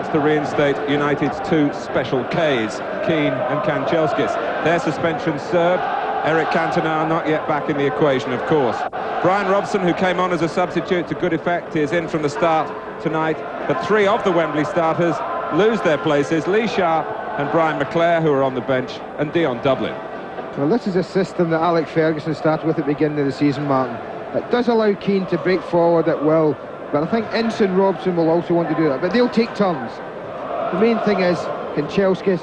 To reinstate United's two special Ks, Keane and Kanchelskis. Their suspension served. Eric Cantona not yet back in the equation, of course. Brian Robson, who came on as a substitute to good effect, is in from the start tonight. But three of the Wembley starters lose their places. Lee Sharp and Brian McClare, who are on the bench, and Dion Dublin. Well, this is a system that Alex Ferguson started with at the beginning of the season, Martin. It does allow Keane to break forward at will, but I think Ince and Robson will also want to do that, but they'll take turns. The main thing is Kanchelskis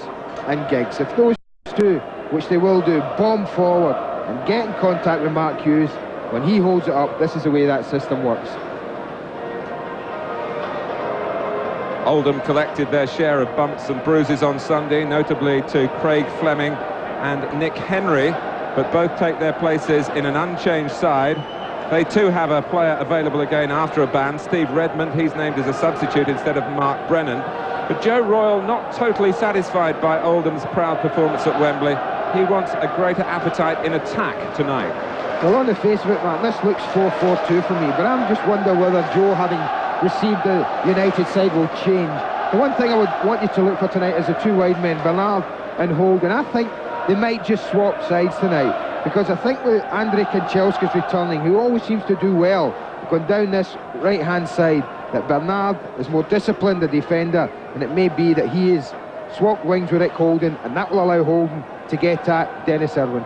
and Giggs. If those two, which they will do, bomb forward and get in contact with Mark Hughes, when he holds it up, this is the way that system works. Oldham collected their share of bumps and bruises on Sunday, notably to Craig Fleming and Nick Henry, but both take their places in an unchanged side. They too have a player available again after a ban, Steve Redmond. He's named as a substitute instead of Mark Brennan. But Joe Royle not totally satisfied by Oldham's proud performance at Wembley. He wants a greater appetite in attack tonight. Well, on the face of it, Martin, this looks 4-4-2 for me, but I'm just wondering whether Joe, having received the United side, will change. The one thing I would want you to look for tonight is the two wide men, Bernard and Holden. I think they might just swap sides tonight, because I think with Andrei Kanchelskis returning, who always seems to do well going down this right-hand side, that Bernard is more disciplined, a defender, and it may be that he is swapped wings with Rick Holden, and that will allow Holden to get at Dennis Irwin.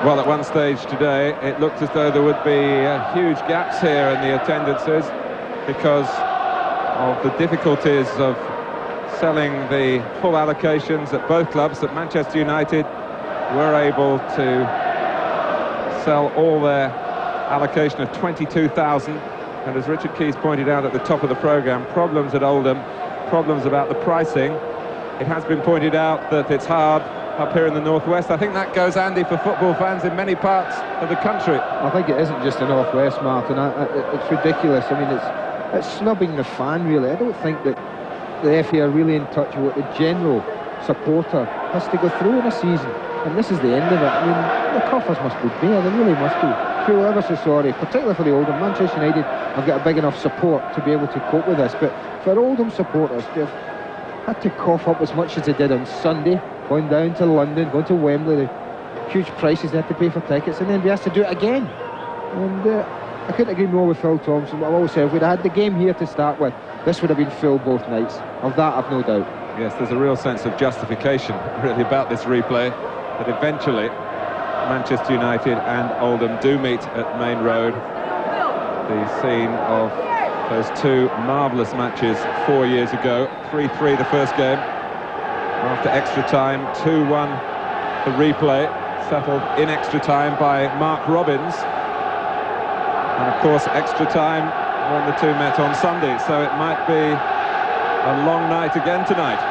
Well, at one stage today, it looked as though there would be huge gaps here in the attendances because of the difficulties of selling the full allocations at both clubs. That Manchester United were able to sell all their allocation of 22,000, and as Richard Keys pointed out at the top of the programme, problems at Oldham, problems about the pricing. It has been pointed out that it's hard up here in the northwest. I think that goes, Andy, for football fans in many parts of the country. I think it isn't just the northwest, Martin. It's ridiculous. I mean, it's snubbing the fan, really. I don't think that the FA are really in touch with what the general supporter has to go through in a season, and this is the end of it. I mean, the coffers must be bare, they really must be. I feel ever so sorry, particularly for the Oldham. Manchester United have got a big enough support to be able to cope with this, but for Oldham supporters, they've had to cough up as much as they did on Sunday, going down to London, going to Wembley, the huge prices they had to pay for tickets, and then be asked to do it again. And I couldn't agree more with Phil Thompson. But I've always said, if we'd had the game here to start with, this would have been full both nights. Of that, I've no doubt. Yes, there's a real sense of justification, really, about this replay, that eventually Manchester United and Oldham do meet at Maine Road, the scene of those two marvellous matches 4 years ago. 3-3 the first game, after extra time, 2-1 the replay, settled in extra time by Mark Robbins, and of course extra time when the two met on Sunday, so it might be a long night again tonight,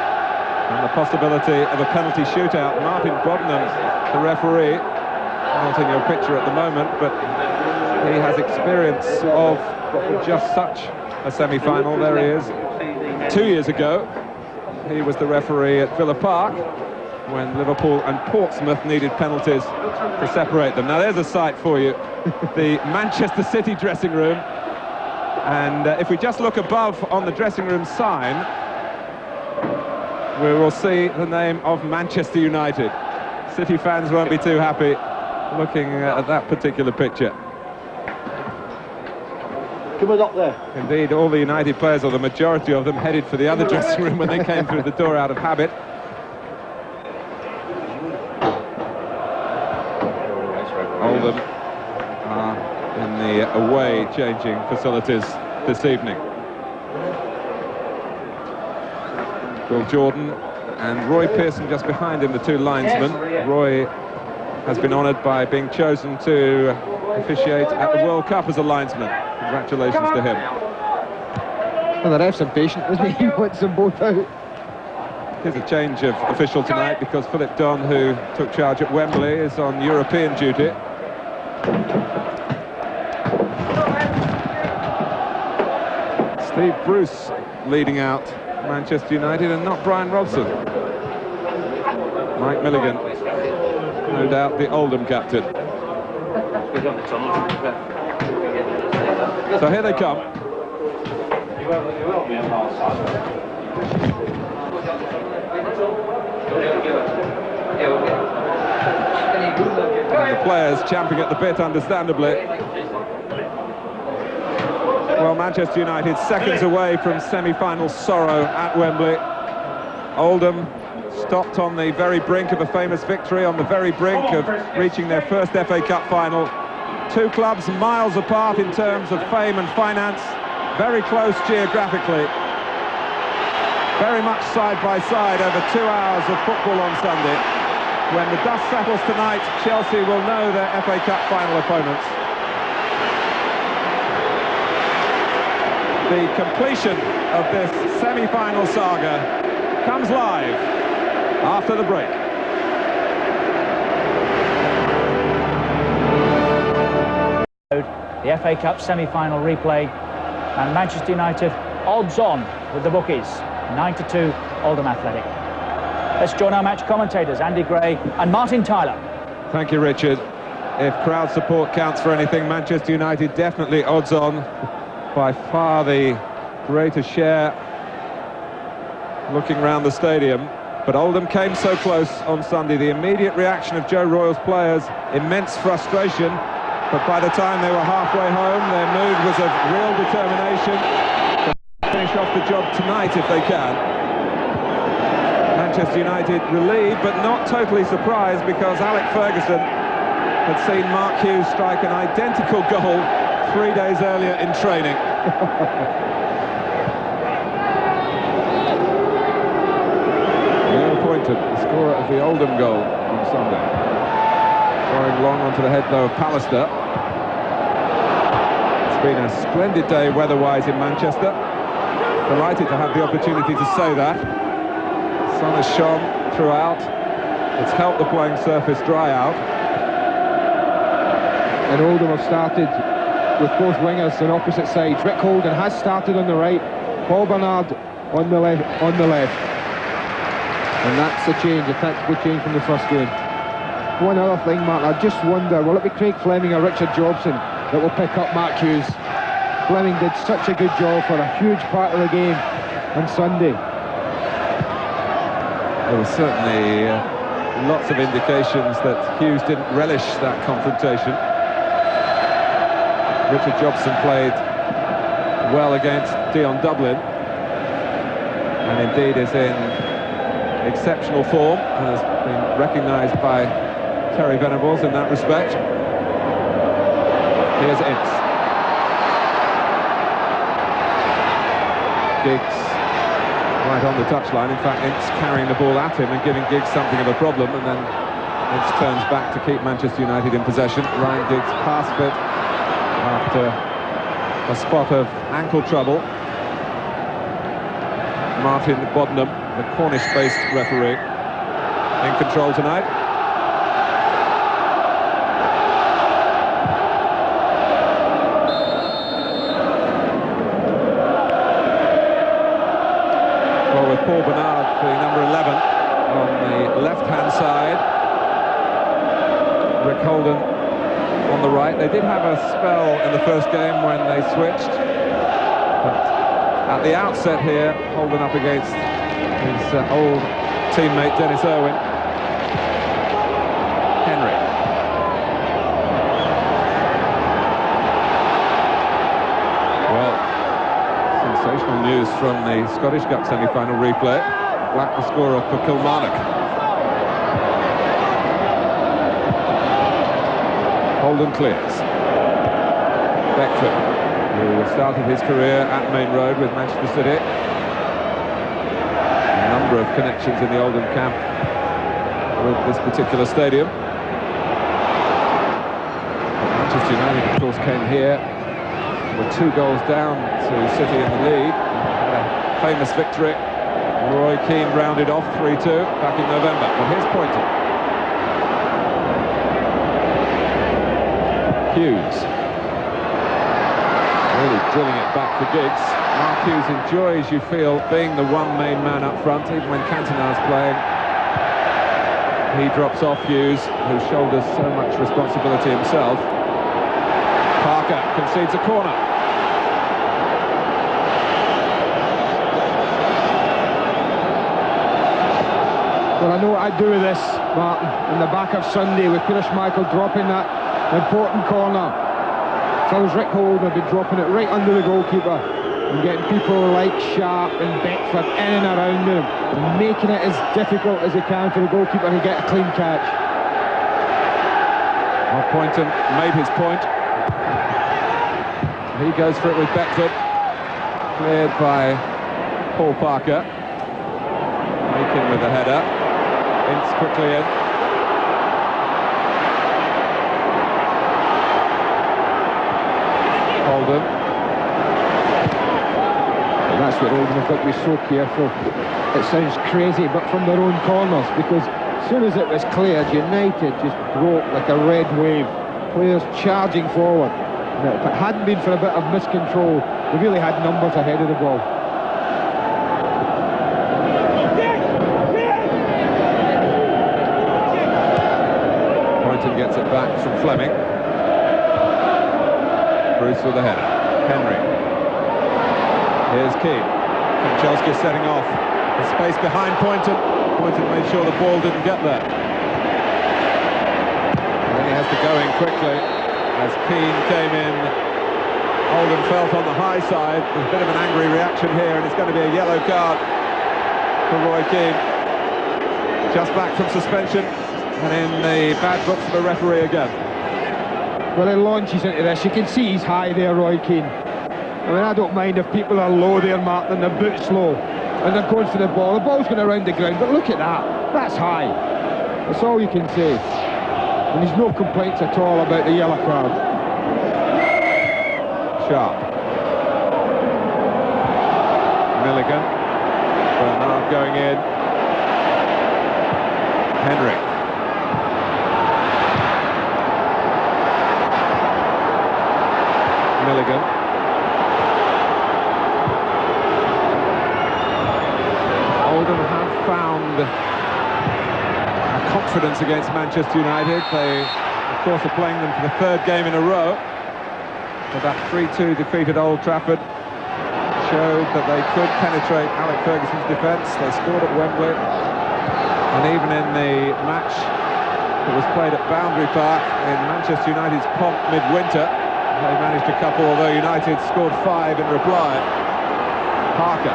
and the possibility of a penalty shootout. Martin Boddenham, the referee, not in your picture at the moment, but he has experience of just such a semi-final. There he is. 2 years ago, he was the referee at Villa Park when Liverpool and Portsmouth needed penalties to separate them. Now there's a sight for you, the Manchester City dressing room, and if we just look above on the dressing room sign, we will see the name of Manchester United. City fans won't be too happy looking at that particular picture. Come on up there. Indeed, all the United players, or the majority of them, headed for the other dressing room when they came through the door out of habit. Oldham are in the away changing facilities this evening. Will Jordan and Roy Pearson just behind him, the two linesmen. Roy has been honoured by being chosen to officiate at the World Cup as a linesman. Congratulations to him. Well, the ref's impatient, isn't he? He wants them both out. Here's a change of official tonight because Philip Don, who took charge at Wembley, is on European duty. Steve Bruce leading out Manchester United, and not Brian Robson. Mike Milligan, no doubt the Oldham captain. So here they come. And the players champing at the bit, understandably. Well, Manchester United seconds away from semi-final sorrow at Wembley. Oldham stopped on the very brink of a famous victory, on the very brink of reaching their first FA Cup final. Two clubs miles apart in terms of fame and finance, very close geographically. Very much side by side over 2 hours of football on Sunday. When the dust settles tonight, Chelsea will know their FA Cup final opponents. The completion of this semi-final saga comes live after the break. The FA Cup semi-final replay, and Manchester United odds on with the bookies, 9-2 Oldham Athletic. Let's join our match commentators, Andy Gray and Martin Tyler. Thank you, Richard. If crowd support counts for anything, Manchester United definitely odds on. By far the greater share looking round the stadium. But Oldham came so close on Sunday. The immediate reaction of Joe Royle's players, immense frustration. But by the time they were halfway home, their mood was of real determination to finish off the job tonight if they can. Manchester United relieved, but not totally surprised, because Alec Ferguson had seen Mark Hughes strike an identical goal 3 days earlier in training. Leo Pointon, the scorer of the Oldham goal on Sunday. Throwing long onto the head, though, of Pallister. It's been a splendid day weather-wise in Manchester. Delighted to have the opportunity to say that. The sun has shone throughout. It's helped the playing surface dry out. And Oldham have started with both wingers on opposite sides. Rick Holden has started on the right, Paul Bernard on the left. And that's a change, a tactical change from the first game. One other thing, Mark, I just wonder, will it be Craig Fleming or Richard Jobson that will pick up Mark Hughes? Fleming did such a good job for a huge part of the game on Sunday. There was certainly lots of indications that Hughes didn't relish that confrontation. Richard Jobson played well against Dion Dublin, and indeed is in exceptional form, and has been recognised by Terry Venables in that respect. Here's Ince. Giggs right on the touchline. In fact, Ince carrying the ball at him and giving Giggs something of a problem, and then Ince turns back to keep Manchester United in possession. Ryan Giggs past it after a spot of ankle trouble. Martin Bodnam, the Cornish-based referee, in control tonight. Well, with Paul Bernard being number 11 on the left-hand side, Rick Holden on the right. They did have a spell in the first game when they switched, but at the outset here, Holden up against his old teammate Dennis Irwin. Henry. Well, sensational news from the Scottish Cup semi-final replay. Black, the scorer for Kilmarnock. Holden clears. Beckford, who started his career at Maine Road with Manchester City. A number of connections in the Oldham camp with this particular stadium. Manchester United, of course, came here with 2 goals down to City in the lead. Had a famous victory. Roy Keane rounded off 3-2 back in November. But here's Pointon. Hughes. Really drilling it back for Giggs. Mark Hughes enjoys, you feel, being the one main man up front, even when Cantona's playing. He drops off Hughes, who shoulders so much responsibility himself. Parker concedes a corner. Well, I know what I'd do with this, Martin. In the back of Sunday, with Peter Schmeichel dropping that important corner. If I was Rick Holt, I'd be dropping it right under the goalkeeper and getting people like Sharp and Beckford in and around him and making it as difficult as they can for the goalkeeper to get a clean catch. Well, Poynton made his point. He goes for it with Beckford. Cleared by Paul Parker. Making with the header. Ince quickly in. Oldham. Well, that's what Oldham have got to be so careful. It sounds crazy, but from their own corners, because as soon as it was cleared, United just broke like a red wave. Players charging forward. If it hadn't been for a bit of miscontrol, they really had numbers ahead of the ball. Poynton gets it back from Fleming. Bruce with the header. Henry. Here's Keane. Kanchelskis setting off. The space behind Poynton. Poynton made sure the ball didn't get there. And then he has to go in quickly as Keane came in. Oldham felt on the high side. There's a bit of an angry reaction here, and it's going to be a yellow card for Roy Keane. Just back from suspension, and in the bad books for the referee again. Well, he launches into this. You can see he's high there, Roy Keane. I mean, I don't mind if people are low there, Martin, they're boots low, and they're going for the ball. The ball's going around the ground, but look at that. That's high. That's all you can say. And there's no complaints at all about the yellow card. Sharp. Milligan. Bernard going in. Henry. Milligan. Oldham have found a confidence against Manchester United. They, of course, are playing them for the third game in a row. But that 3-2 defeat at Old Trafford showed that they could penetrate Alec Ferguson's defence. They scored at Wembley, and even in the match that was played at Boundary Park in Manchester United's pomp midwinter, they managed a couple, although United scored 5 in reply. Parker.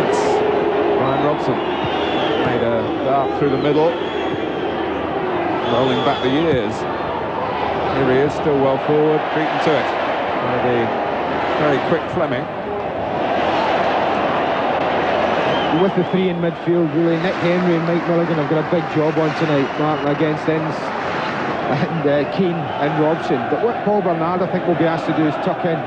It's Brian Robson made a dart through the middle, rolling back the years. Here he is, still well forward, beaten to it by the very quick Fleming. With the three in midfield, really, Nick Henry and Mike Milligan have got a big job on tonight, Martin, against Ince and Keane and Robson. But what Paul Bernard, I think, will be asked to do is tuck in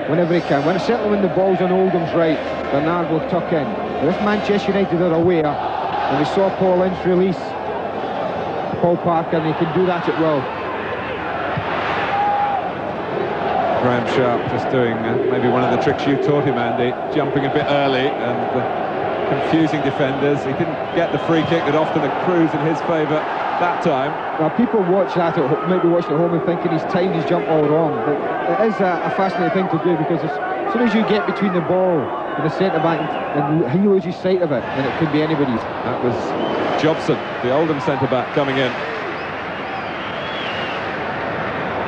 whenever he can. Certainly when the ball's on Oldham's right, Bernard will tuck in. But if Manchester United are aware, and we saw Paul Ince release Paul Parker, and he can do that at will. Graham Sharp just doing maybe one of the tricks you taught him, Andy, jumping a bit early and confusing defenders. He didn't get the free kick that often accrues in his favour that time. Now, people watch that might be watching at home and thinking he's timed his jump all wrong, but it is a fascinating thing to do, because as soon as you get between the ball and the centre-back and he loses sight of it, then it could be anybody's. That was Robson, the Oldham centre-back, coming in.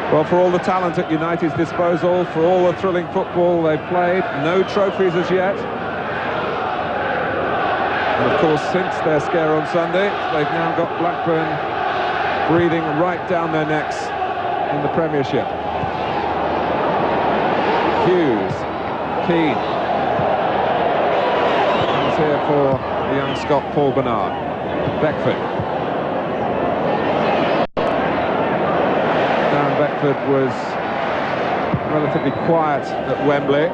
Well, for all the talent at United's disposal, for all the thrilling football they've played, no trophies as yet. And of course, since their scare on Sunday, they've now got Blackburn breathing right down their necks in the Premiership. Hughes, Keane. Comes here for the young Scot Paul Bernard. Beckford. Dan Beckford was relatively quiet at Wembley.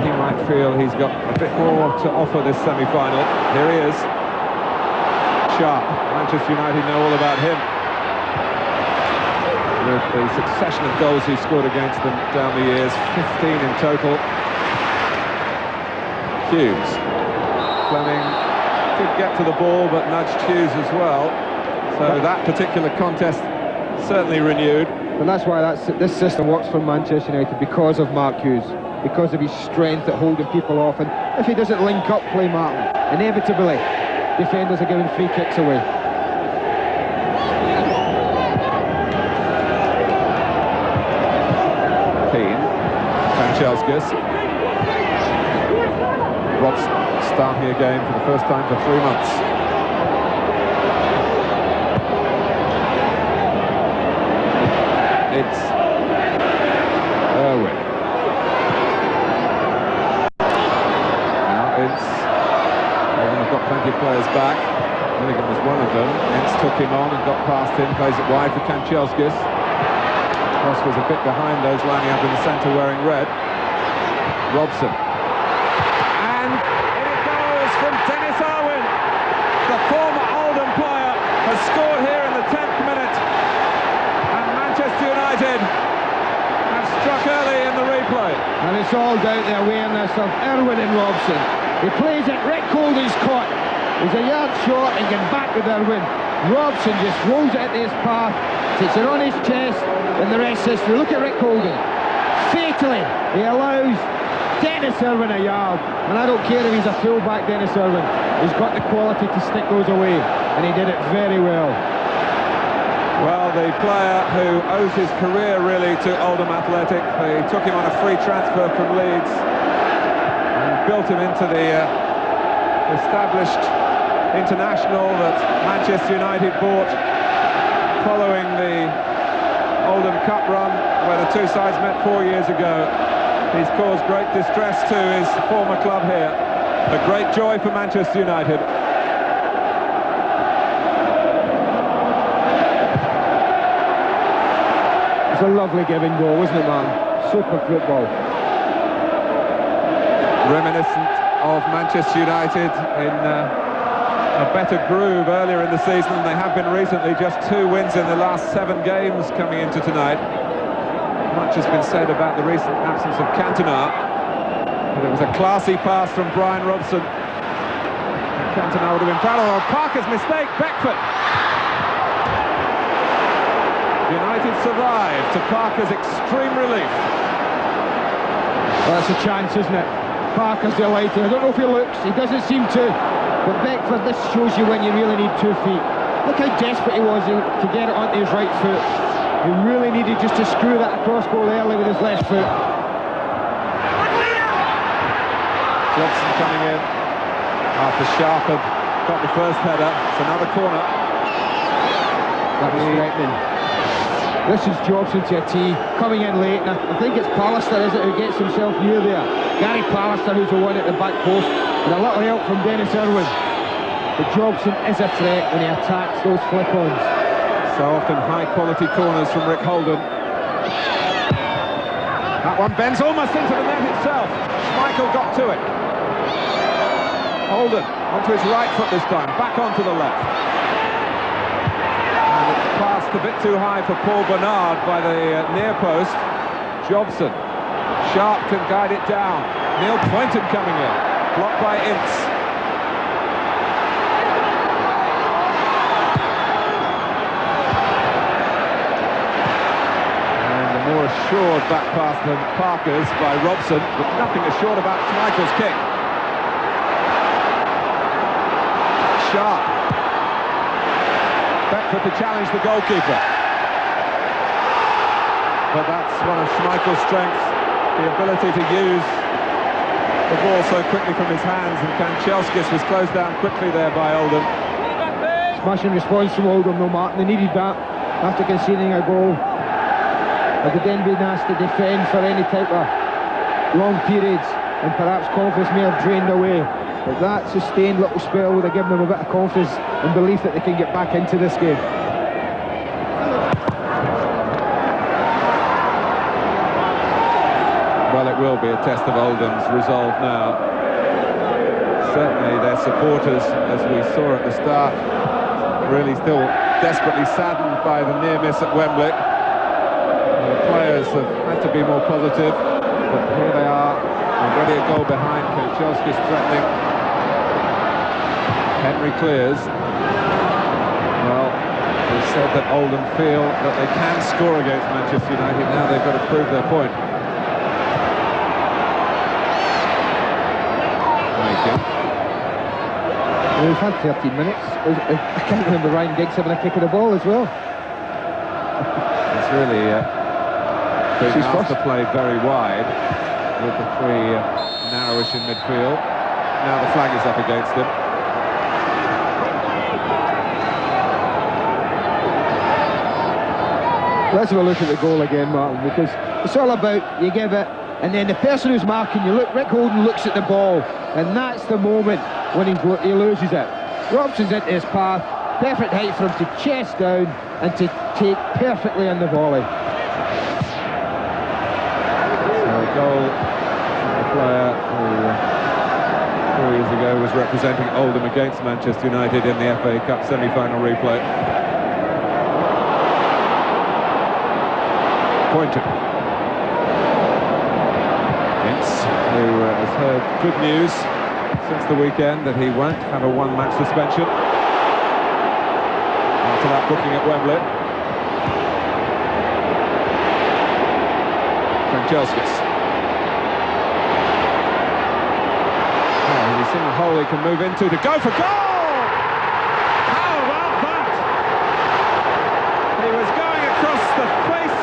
He might feel he's got a bit more to offer this semi-final. Here he is. Sharp. Manchester United know all about him, with the succession of goals he scored against them down the years, 15 in total. Hughes. Fleming did get to the ball, but nudged Hughes as well. So that particular contest certainly renewed. And that's why this system works for Manchester United, because of Mark Hughes. because of his strength at holding people off, and if he doesn't link up play, Martin, inevitably defenders are giving free kicks away. Kanchelskis. Robson starting a game for the first time for 3 months. It's Irwin. Now it's they've got plenty of players back. Milligan was one of them. Ince took him on and got past him, plays it wide for Kanchelskis. Cross was a bit behind those lining up in the centre wearing red. Robson. And in it goes from Dennis Irwin. The former Oldham player has scored here in the 10th minute. And Manchester United have struck early in the replay. And it's all down to the awareness of Irwin and Robson. He plays it, Rick Holding's caught. He's a yard short and gets back with Irwin. Robson just rolls it into his path, takes it on his chest, and the rest is history. Look at Rick Holding. Fatally, he allows Dennis Irwin a yard. And I don't care if he's a full-back, Dennis Irwin. He's got the quality to stick those away, and he did it very well. Well, the player who owes his career really to Oldham Athletic, they took him on a free transfer from Leeds and built him into the established international that Manchester United bought following the Oldham Cup run, where the two sides met 4 years ago. He's caused great distress to his former club here. A great joy for Manchester United. It's a lovely giving goal, wasn't it, man? Super football. Reminiscent of Manchester United in a better groove earlier in the season than they have been recently. Just 2 wins in the last 7 games coming into tonight. Much has been said about the recent absence of Cantona, but it was a classy pass from Brian Robson. Cantona would have been proud of Parker's mistake. Beckford. United survive to Parker's extreme relief. Well, that's a chance, isn't it? Parker's delighted. I don't know if he looks, he doesn't seem to. But Beckford, this shows you when you really need 2 feet. Look how desperate he was to get it onto his right foot. He really needed just to screw that across goal early with his left foot. Robson coming in after Sharp had got the first header. It's another corner. That was threatening. This is Jobson to a tee, coming in late. And I think it's Pallister, is it, who gets himself near there. Gary Pallister, who's the one at the back post, and a little help from Dennis Irwin. But Jobson is a threat when he attacks those flip-ons. So often high-quality corners from Rick Holden. That one bends almost into the net itself. Schmeichel got to it. Holden onto his right foot this time, back onto the left. And it's passed a bit too high for Paul Bernard by the near post. Jobson. Sharp can guide it down. Neil Poynton coming in. Blocked by Ince. More assured back pass than Parker's by Robson, but nothing assured about Schmeichel's kick. Sharp. Beckford to challenge the goalkeeper. But that's one of Schmeichel's strengths, the ability to use the ball so quickly from his hands, and Kanchelskis was closed down quickly there by Oldham. Smashing response from Oldham, though, Martin. They needed that after conceding a goal. It would then be asked to defend for any type of long periods, and perhaps confidence may have drained away. But that sustained little spell would have given them a bit of confidence and belief that they can get back into this game. Well, it will be a test of Oldham's resolve now. Certainly their supporters, as we saw at the start, really still desperately saddened by the near miss at Wembley. The players have had to be more positive, but here they are, already a goal behind. Kanchelskis threatening. Henry clears. Well, they said that Oldham feel that they can score against Manchester United. Now they've got to prove their point. We've had 13 minutes. I can't remember Ryan Giggs having a kick of the ball as well. It's really being asked to play very wide with the three narrowish in midfield. Now the flag is up against him. Let's have a look at the goal again, Martin, because it's all about you give it, and then the person who's marking you, look, Rick Holden looks at the ball, and that's the moment when he loses it. Robson's into his path, perfect height for him to chest down and to take perfectly on the volley. So a goal from the player who 4 years ago was representing Oldham against Manchester United in the FA Cup semi-final replay. Pointer. Ince, who has heard good news since the weekend that he won't have a one-match suspension after that booking at Wembley. Kanchelskis. Oh, he's seen a hole he can move into to go for goal! How about that? He was going across the face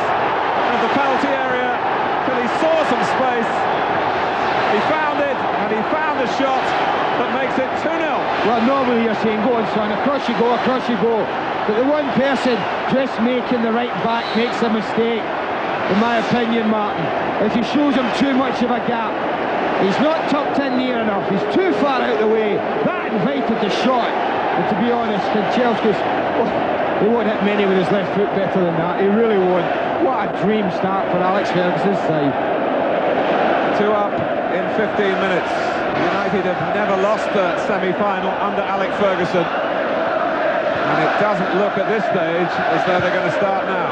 of the penalty area till he saw some space. He found it, and he found a shot that makes it 2-0. Well, normally you're saying, go on, son, across you go, across you go. But the one person just making the right back makes a mistake, in my opinion, Martin, as he shows him too much of a gap. He's not tucked in near enough, he's too far out of the way. That invited the shot. And to be honest, Kanchelskis, he won't hit many with his left foot better than that. He really won't. What a dream start for Alex Ferguson's side. 2 up in 15 minutes. United have never lost a semi-final under Alex Ferguson, and it doesn't look at this stage as though they're going to start now.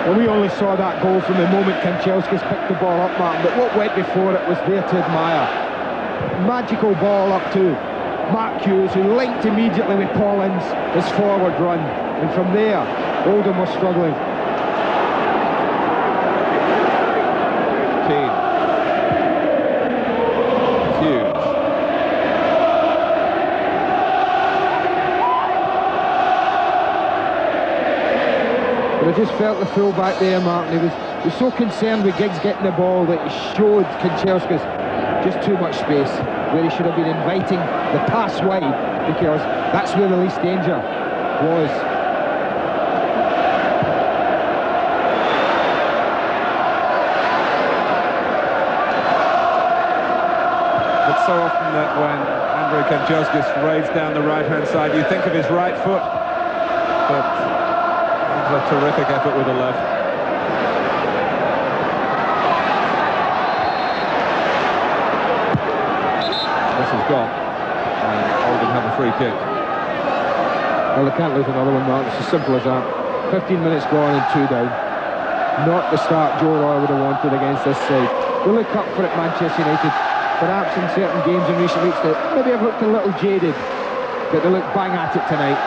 Well, we only saw that goal from the moment Kanchelskis picked the ball up, Martin, but what went before it was there to admire. Magical ball up to Mark Hughes, who linked immediately with Paul Ince, his forward run, and from there Oldham was struggling. I just felt the full-back there, Martin. He was so concerned with Giggs getting the ball that he showed Kanchelskis just too much space, where he should have been inviting the pass wide, because that's where the least danger was. But so often that when Andrei Kanchelskis raids down the right-hand side, you think of his right foot, but a terrific effort with the left. This is gone, and Oldham have a free kick. Well, they can't lose another one, Mark. It's as simple as that. 15 minutes gone and 2 down. Not the start Joe Roy would have wanted against this side. They look up for it, Manchester United. Perhaps in certain games in recent weeks that maybe have looked a little jaded, but they look bang at it tonight.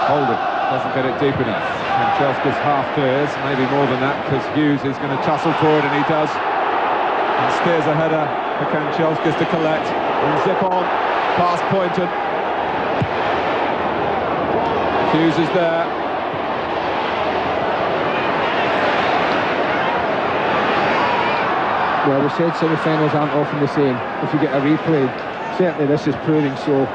Oldham doesn't get it deep enough. Kanchelskis half clears, maybe more than that, because Hughes is going to tussle forward, and he does. And steers a header for Kanchelskis to collect. And zip on, past Poynton. Hughes is there. Well, we said semi-finals aren't often the same. If you get a replay, certainly this is proving so.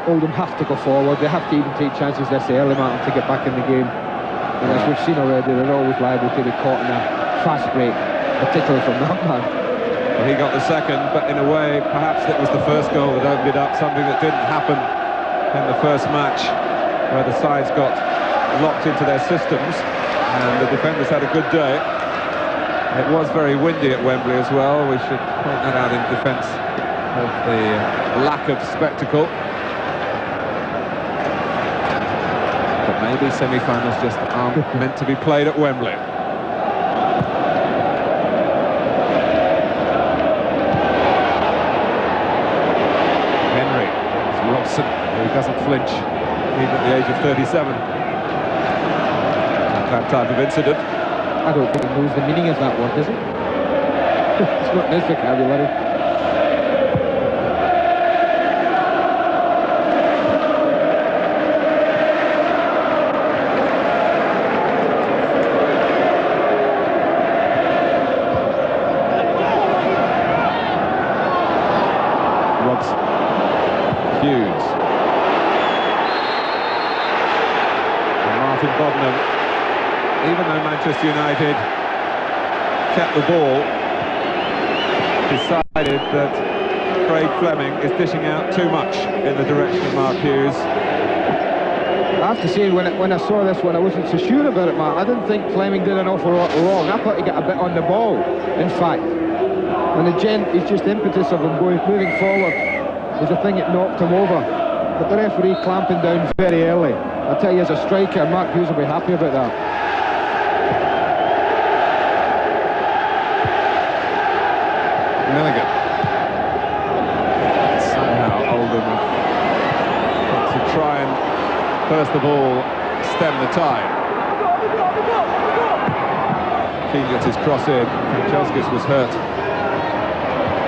Oldham have to go forward, they have to even take chances this early, Martin, to get back in the game. And as we've seen already, they're always liable to be caught in a fast break, particularly from that man. Well, he got the second, but in a way, perhaps it was the first goal that opened it up, something that didn't happen in the first match, where the sides got locked into their systems, and the defenders had a good day. It was very windy at Wembley as well. We should point that out in defence of the lack of spectacle. But maybe semi-finals just aren't meant to be played at Wembley. Henry, it's Robson, who doesn't flinch even at the age of 37. That type of incident. I don't think he knows the meaning of that word, does he? It's not in his vocabulary. Martin Boddenham, even though Manchester United kept the ball, decided that Craig Fleming is dishing out too much in the direction of Mark Hughes. I have to say, when I saw this one, I wasn't so sure about it, Mark. I didn't think Fleming did an awful lot wrong. I thought he got a bit on the ball, in fact. And it's just impetus of him moving forward was the thing that knocked him over. But the referee clamping down very early. I tell you, as a striker, Mark Hughes will be happy about that. Milligan. Somehow Oldham have to try and, first of all, stem the tide. Keane gets his cross in. Kanchelskis was hurt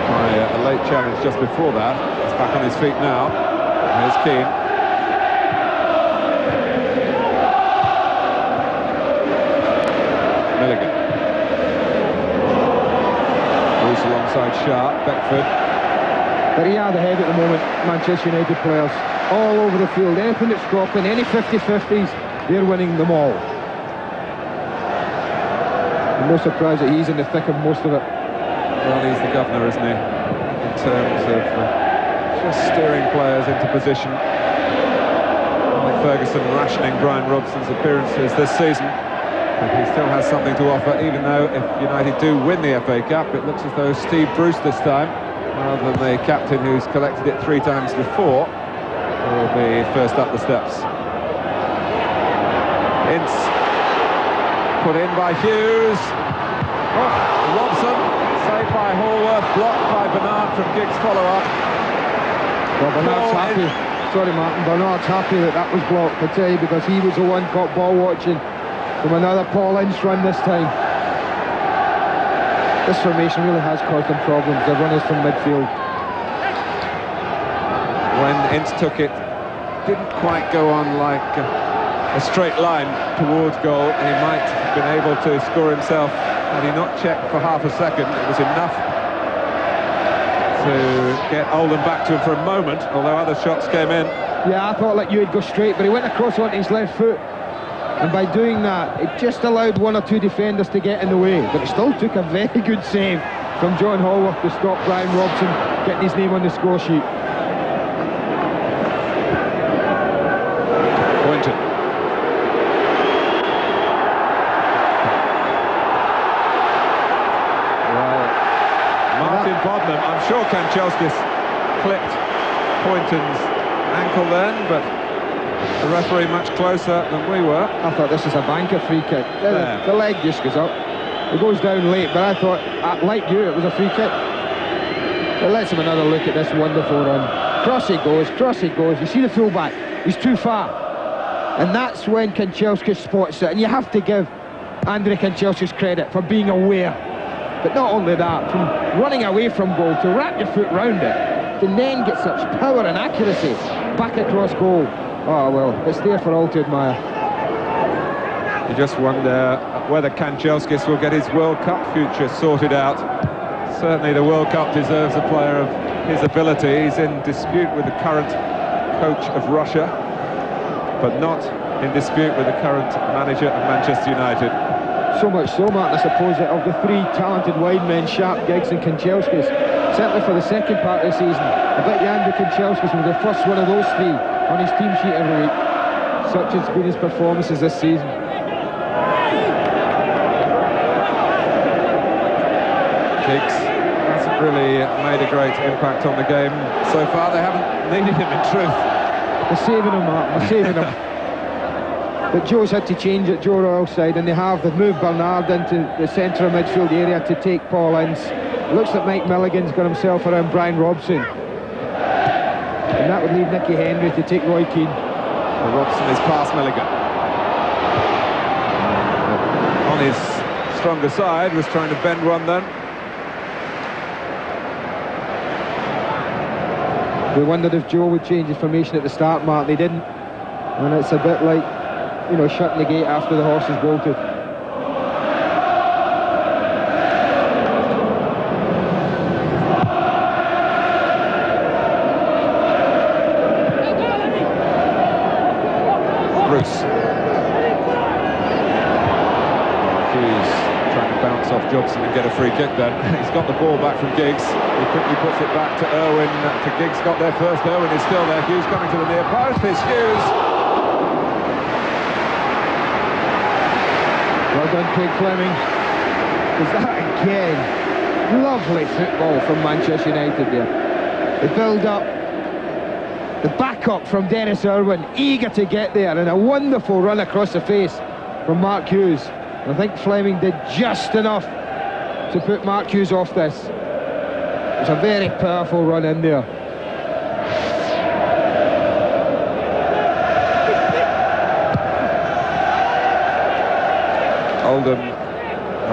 by a late challenge just before that. He's back on his feet now. Here's Keane. Milligan. Bruce alongside Sharp, Beckford. Very hard ahead at the moment, Manchester United players. All over the field. Anything that's dropping, any 50-50s, they're winning them all. I'm no surprise that he's in the thick of most of it. Well, he's the governor, isn't he? In terms of just steering players into position. Like Ferguson rationing Brian Robson's appearances this season. But he still has something to offer, even though if United do win the FA Cup, it looks as though Steve Bruce this time, rather than the captain who's collected it 3 times before, will be first up the steps. Ince put in by Hughes. Oh, Robson saved by Hallworth, blocked by Bernard from Giggs' follow-up. Well, Bernard's happy. Sorry, Martin. Bernard's happy that was blocked, I tell you, because he was the one caught ball watching from another Paul Ince run this time. This formation really has caused them problems. The runners from midfield. When Ince took it, didn't quite go on like a straight line towards goal. He might have been able to score himself had he not checked for half a second. It was enough to get Oldham back to him for a moment, although other shots came in. Yeah, I thought like you would go straight, but he went across onto his left foot. And by doing that, it just allowed 1 or 2 defenders to get in the way. But it still took a very good save from John Hallworth to stop Brian Robson getting his name on the score sheet. Pointed. Well, Martin Boddenham, I'm sure Kanchelskis clipped Poynton's ankle then, but the referee much closer than we were. I thought this was a banker free kick. The leg just goes up. It goes down late, but I thought, like you, it was a free kick. But let's have another look at this wonderful run. Cross he goes, cross he goes. You see the fullback, he's too far. And that's when Kanchelskis spots it. And you have to give Andre Kanchelskis credit for being aware. But not only that, from running away from goal to wrap your foot round it, to then get such power and accuracy back across goal. Oh, well, it's there for all to admire. You just wonder whether Kanchelskis will get his World Cup future sorted out. Certainly the World Cup deserves a player of his ability. He's in dispute with the current coach of Russia, but not in dispute with the current manager of Manchester United. So much so, Martin, I suppose, that of the 3 talented wide men, Sharp, Giggs and Kanchelskis, certainly for the second part of the season, I bet you Andre Kanchelskis will be the first one of those 3 on his team sheet every week. Such has been his performances this season. Giggs hasn't really made a great impact on the game so far. They haven't needed him, in truth. They're saving him, Martin, they're saving him. But Joe's had to change it, Joe Royal's side, and they've moved Bernard into the centre of midfield area to take Paul Ince. Looks like Mike Milligan's got himself around Brian Robson. And that would leave Nicky Henry to take Roy Keane. Well, Robson is past Milligan. On his stronger side, was trying to bend one then. We wondered if Joe would change his formation at the start, Mark. They didn't. And it's a bit like, you know, shutting the gate after the horse has bolted. Bruce. bounce off Robson and get a free kick then. He's got the ball back from Giggs. He quickly puts it back to Irwin. To Giggs got there first. Irwin is still there. Hughes coming to the near post. It's Hughes. Well done, Craig Fleming. Is that again? Lovely football from Manchester United there. The build-up, the back-up from Dennis Irwin, eager to get there, and a wonderful run across the face from Mark Hughes. I think Fleming did just enough to put Mark Hughes off this. It was a very powerful run in there. Oldham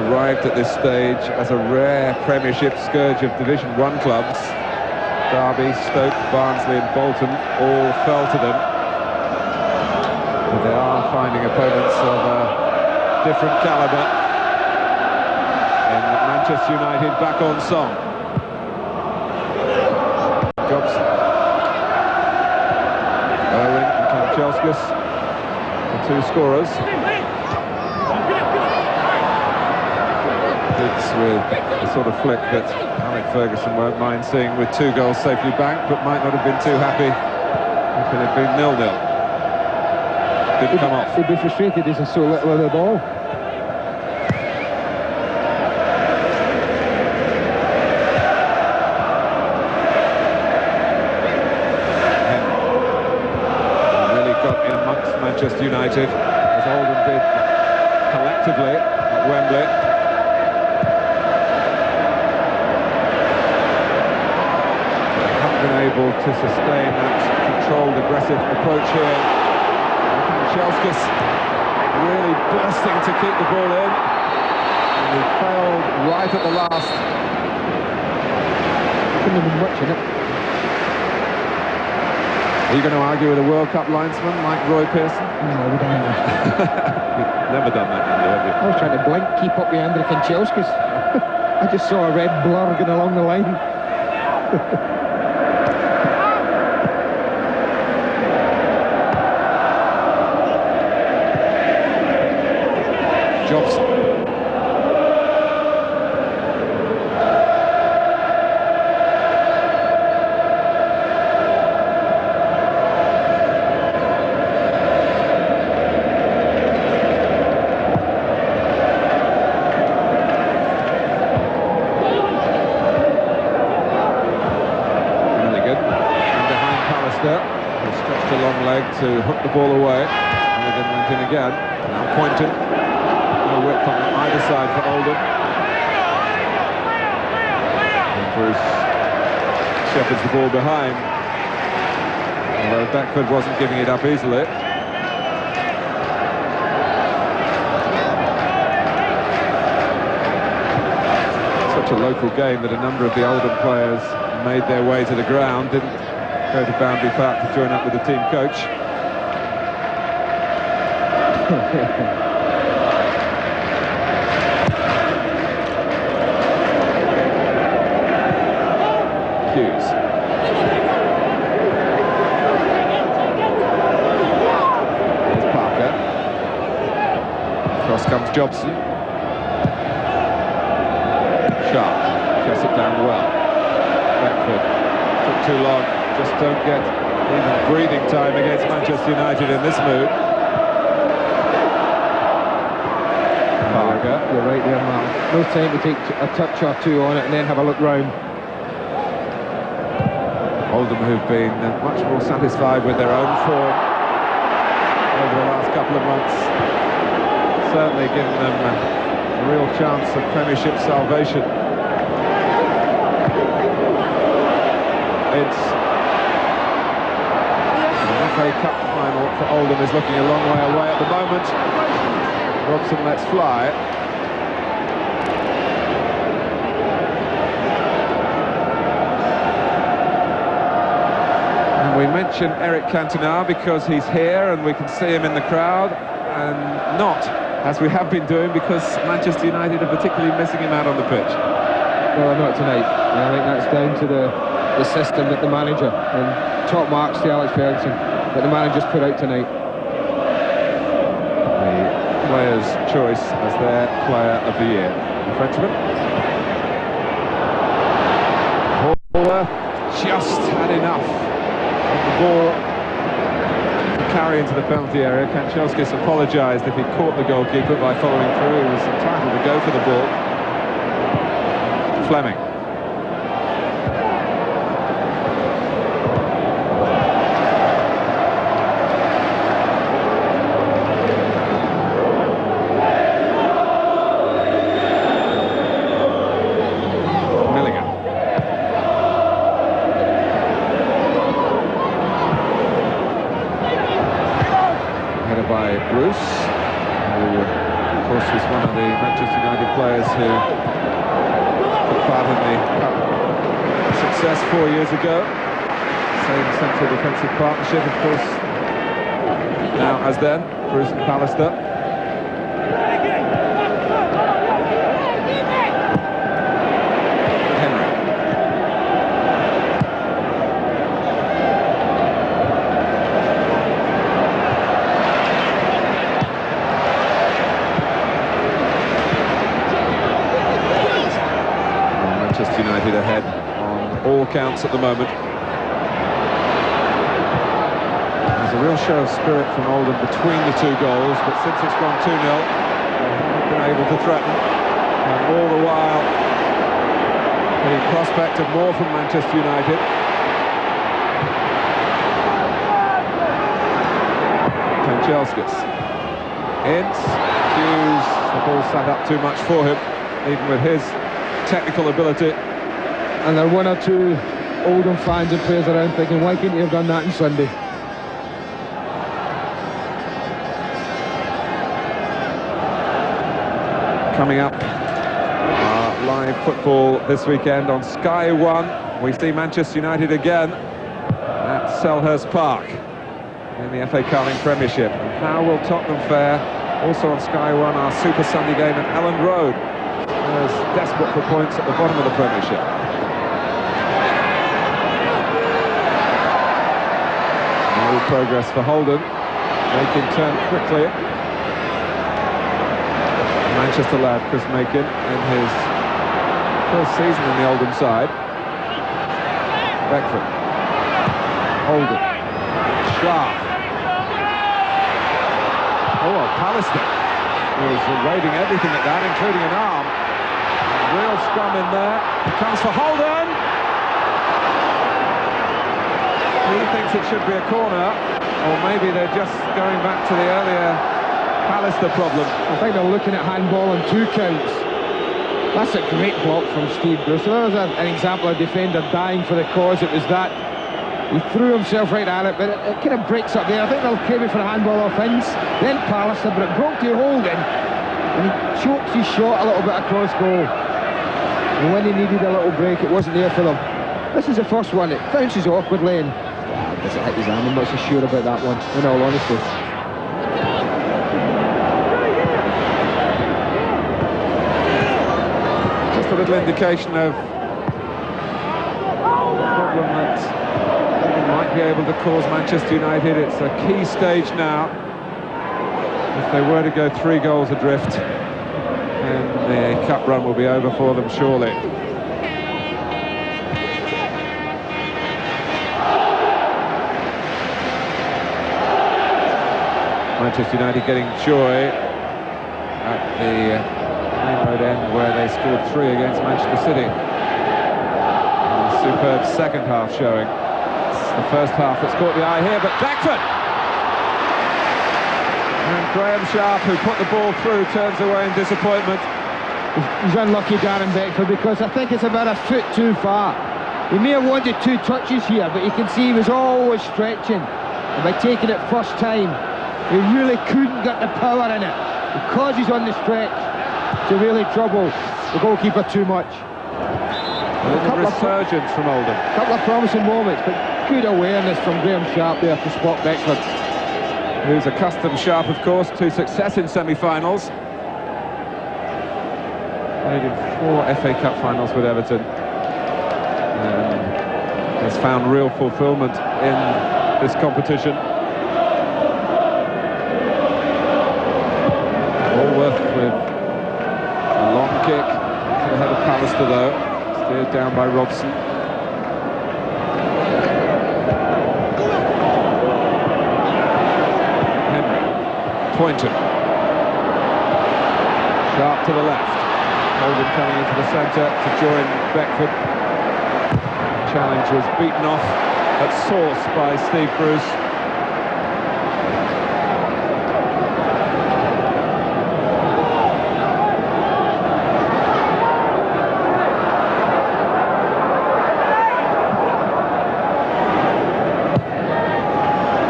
arrived at this stage as a rare Premiership scourge of Division 1 clubs. Derby, Stoke, Barnsley and Bolton all fell to them. But they are finding opponents of a different calibre. And Manchester United back on song. Robson. Irwin and Kanchelskis, the two scorers. It's with the sort of flick that Alec Ferguson won't mind seeing, with 2 goals safely banked, but might not have been too happy if it had been 0-0. Didn't come off. He'd be frustrated he's so little of the ball. Really got in amongst Manchester United, as Oldham did collectively at Wembley. Been able to sustain that controlled, aggressive approach here. Kanchelskis really bursting to keep the ball in, and he failed right at the last. Couldn't have been watching it. Are you going to argue with a World Cup linesman like Roy Pearson? No, we don't. You've never done that, Andy, have you? I was trying to blink, keep up with Andrew Kanchelskis. I just saw a red blur going along the line. Robson. Really good. And behind Pallister, who stretched a long leg to hook the ball away. And then went in again. Now Poynton. Width on either side for Oldham. And Bruce shepherds the ball behind, although Beckford wasn't giving it up easily. Such a local game that a number of the Oldham players made their way to the ground, didn't go to Boundary Park to join up with the team coach. Hughes. Here's Parker. Across comes Robson. Sharp. Checks it down well. Beckford. Took too long. Just don't get even breathing time against Manchester United in this mood. Parker. You're right there, Mark. No time to take a touch or two on it and then have a look round. Oldham, who've been much more satisfied with their own form over the last couple of months, certainly given them a real chance of Premiership salvation. It's the FA Cup final for Oldham is looking a long way away at the moment. Robson lets fly. We mention Eric Cantona because he's here and we can see him in the crowd, and not, as we have been doing, because Manchester United are particularly missing him out on the pitch. Well, not tonight. I think that's down to the system that the manager, and top marks to Alex Ferguson, that the manager's put out tonight. The players' choice as their player of the year. The Frenchman. Haller just had enough of the ball to carry into the penalty area. Kanchelskis apologised if he caught the goalkeeper by following through. He was entitled to go for the ball. Fleming. By Bruce, who of course was one of the Manchester United players who took part in the cup success 4 years ago. Same central defensive partnership, of course, now as then, Bruce and Pallister. Manchester United ahead on all counts at the moment. There's a real show of spirit from Oldham between the two goals, but since it's gone 2-0, they haven't been able to threaten. And all the while, the prospect of more from Manchester United. Kanchelskis. Ince, Hughes, the ball sat up too much for him, even with his technical ability. And there are one or two Oldham fans and players around thinking, why couldn't you have done that on Sunday? Coming up, live football this weekend on Sky 1. We see Manchester United again at Selhurst Park in the FA Carling Premiership. And how will Tottenham fare? Also on Sky 1, our Super Sunday game at Elland Road. There's desperate for points at the bottom of the Premiership. No progress for Holden. Makin turned quickly. Manchester lad Chris Makin in his first season in the Oldham side. Beckford. Holden. Sharp. Oh, Pallister was raving everything at that, including an arm. Real scrum in there. It comes for Holden. He thinks it should be a corner, or maybe they're just going back to the earlier Pallister problem. I think they're looking at handball on 2 counts. That's a great block from Steve Bruce. So there's an example of a defender dying for the cause. It was that. He threw himself right at it, but it kind of breaks up there. I think they'll claim it for a handball offence. Then Pallister, but it broke to Holden, and he chokes his shot a little bit across goal. And when he needed a little break, it wasn't there for them. This is the first one. It bounces awkwardly, and does it hit his arm? I'm not so sure about that one, in all honesty. Just a little indication of the problem that might be able to cause Manchester United. It's a key stage now. If they were to go 3 goals adrift, then the cup run will be over for them, surely. Manchester United getting joy at the Maine Road end, where they scored 3 against Manchester City. And a superb second half showing. It's the first half that's caught the eye here, but Beckford! And Graham Sharp, who put the ball through, turns away in disappointment. He's unlucky, Darren Beckford, because I think it's about a foot too far. He may have wanted 2 touches here, but you can see he was always stretching. And by taking it first time, he really couldn't get the power in it. Because he's on the stretch, to really trouble the goalkeeper too much. A little resurgence from Oldham. A couple of promising moments, but good awareness from Graham Sharp there to spot Beckford. Who's accustomed, Sharp, of course, to success in semi-finals. Played in 4 FA Cup finals with Everton. Has found real fulfilment in this competition. down by Robson. Henry, Poynton. Sharp to the left. Oldham coming into the centre to join Beckford. Challenge was beaten off at source by Steve Bruce.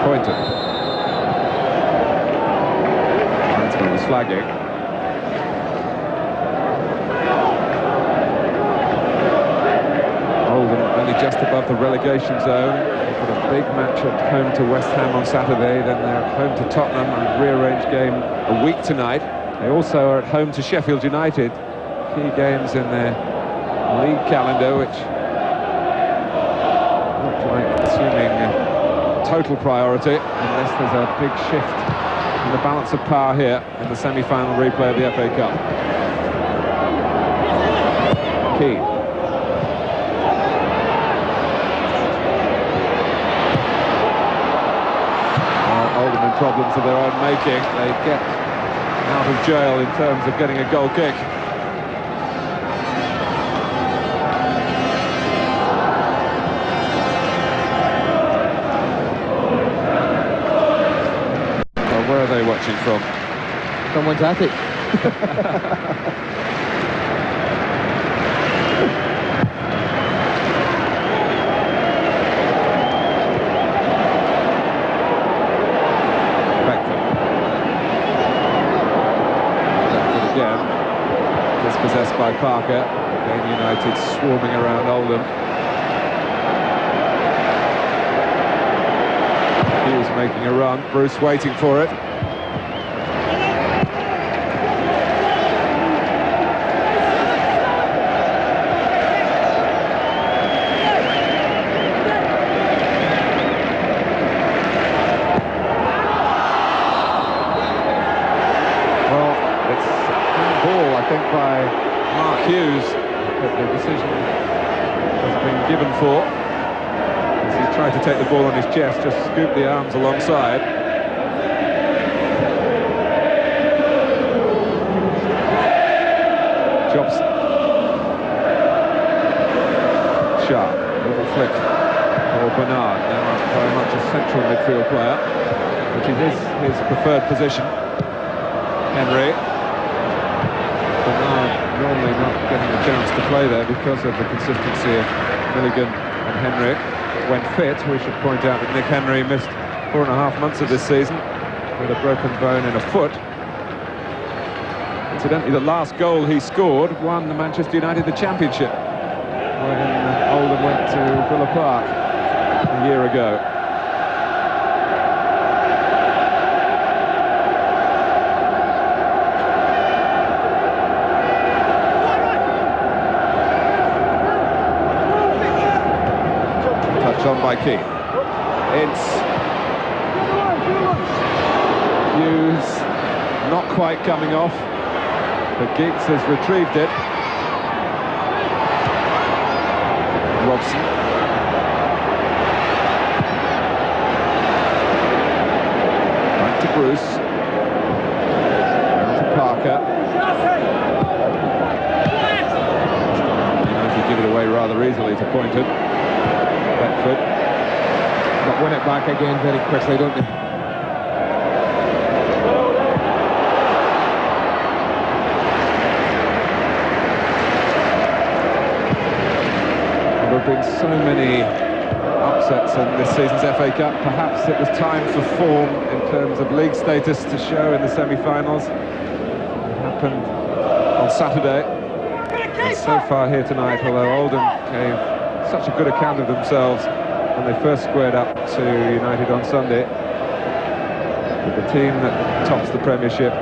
Poynton. Linesman was flagging. Just above the relegation zone. They've got a big match at home to West Ham on Saturday, then they're at home to Tottenham, a rearranged game a week tonight. They also are at home to Sheffield United. Key games in their league calendar, which look like assuming total priority, unless there's a big shift in the balance of power here in the semi-final replay of the FA Cup. Keane. Oldham in problems of their own making. They get out of jail in terms of getting a goal kick. Well, where are they watching from? Someone's attic. Dispossessed by Parker. Maine United swarming around Oldham. Hughes making a run. Bruce waiting for it. By Mark Hughes, but the decision has been given for as he tried to take the ball on his chest, just scoop the arms alongside. Robson. Sharp, little flick for Bernard, now very much a central midfield player, which is his preferred position. Henry. Bernard normally not getting a chance to play there because of the consistency of Milligan and Henry. When fit, we should point out that Nick Henry missed 4.5 months of this season with a broken bone in a foot. Incidentally, the last goal he scored won the Manchester United the championship when Oldham went to Villa Park a year ago. On by Keane. It's Hughes not quite coming off, but Giggs has retrieved it. Robson. Back to Bruce. Down to Parker. United give it away rather easily to Poynton. Beckford. But win it back again very quickly, don't they? There have been so many upsets in this season's FA Cup. Perhaps it was time for form in terms of league status to show in the semi-finals. It happened on Saturday. And so far here tonight, although Oldham gave such a good account of themselves when they first squared up to United on Sunday, with the team that tops the Premiership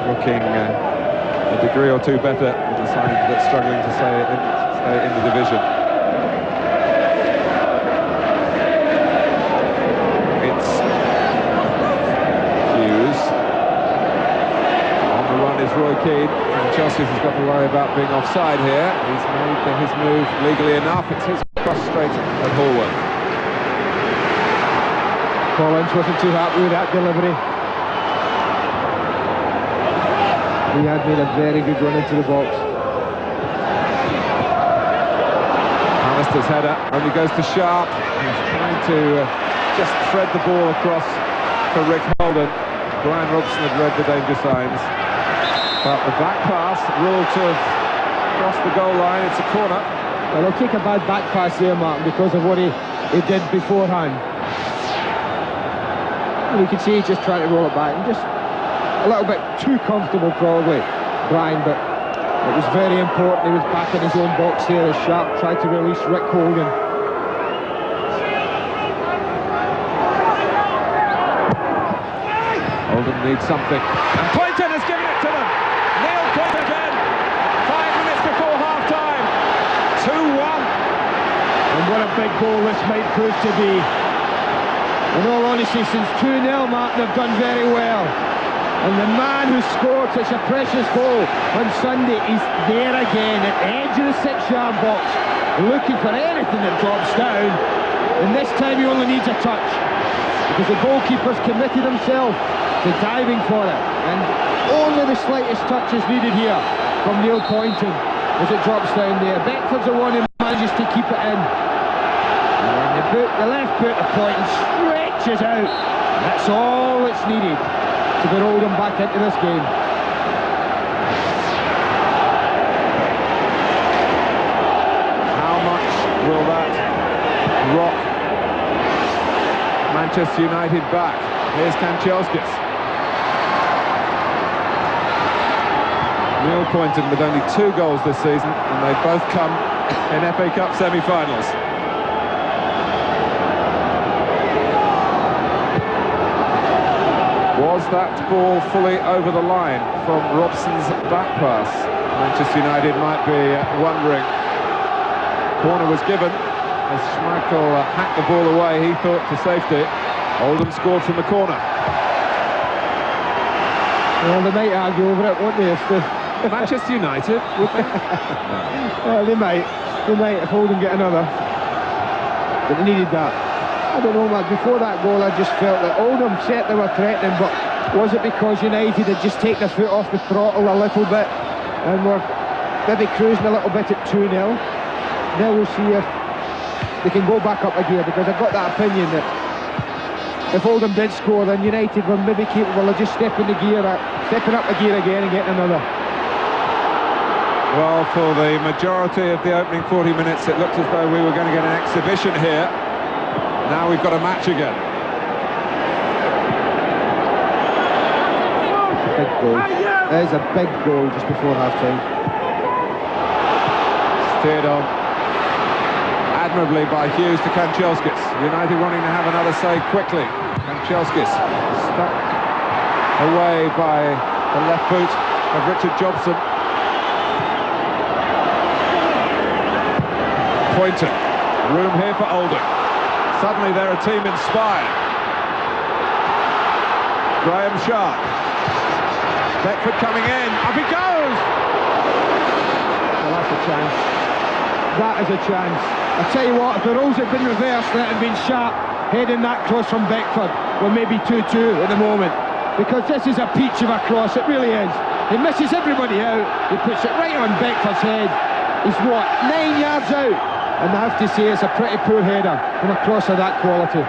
looking a degree or two better than the side that's struggling to stay in the division. It's Hughes. On the run is Roy Keane. Kanchelskis has got to worry about being offside here. He's made his move legally enough. It's his cross straight at Hallworth. Collins wasn't too happy with that delivery. He had made a very good run into the box. Alistair's header only goes to Sharp. He's trying to just thread the ball across for Rick Holden. Brian Robson had read the danger signs. But the back pass ruled to have crossed the goal line. It's a corner. Well, he'll take a bad back pass there, Martin, because of what he did beforehand. And you can see he's just trying to roll it back and just a little bit too comfortable probably, Brian, but it was very important. He was back in his own box here as Sharp tried to release Rick Holden. Oldham needs something. And Poynton has given it to them. Neil Poynton again. 5 minutes before half-time. 2-1. And what a big goal this might prove to be. In all honesty, since 2-0, Martin, have done very well. And the man who scored such a precious goal on Sunday is there again at the edge of the 6-yard box, looking for anything that drops down. And this time he only needs a touch, because the goalkeeper's committed himself to diving for it. And only the slightest touch is needed here from Neil Poynton as it drops down there. Beckford's the one who manages to keep it in. And the left boot of Poynton stretches out. That's all that's needed to get Oldham back into this game. How much will that rock Manchester United back? Here's Kanchelskis. Neil Poynton with only 2 goals this season, and they both come in FA Cup semi-finals. Was that ball fully over the line from Robson's back pass? Manchester United might be wondering. Corner was given as Schmeichel hacked the ball away, he thought, to safety. Oldham scored from the corner. Well, they might argue over it, won't they? If Manchester United, would they? Well, they might if Oldham get another. But they needed that. I don't know, Matt, before that goal I just felt that Oldham said they were threatening, but was it because United had just taken their foot off the throttle a little bit and were maybe cruising a little bit at 2-0? Now we'll see if they can go back up a gear, because I've got that opinion that if Oldham did score, then United were maybe capable of just stepping up a gear again and getting another. Well, for the majority of the opening 40 minutes, it looked as though we were going to get an exhibition here. Now we've got a match again. Big goal. There's a big goal just before half-time. Steered on admirably by Hughes to Kanchelskis. United wanting to have another say quickly. Kanchelskis stuck away by the left boot of Richard Jobson. Poynton. Room here for Oldham. Suddenly they're a team inspired. Graham Sharp. Beckford coming in. Up he goes! Well, that's a chance. That is a chance. I tell you what, if the roles had been reversed and it had been Sharp heading that cross from Beckford, well, maybe 2-2 at the moment. Because this is a peach of a cross, it really is. He misses everybody out. He puts it right on Beckford's head. He's what, 9 yards out? And I have to say it's a pretty poor header from a cross of that quality.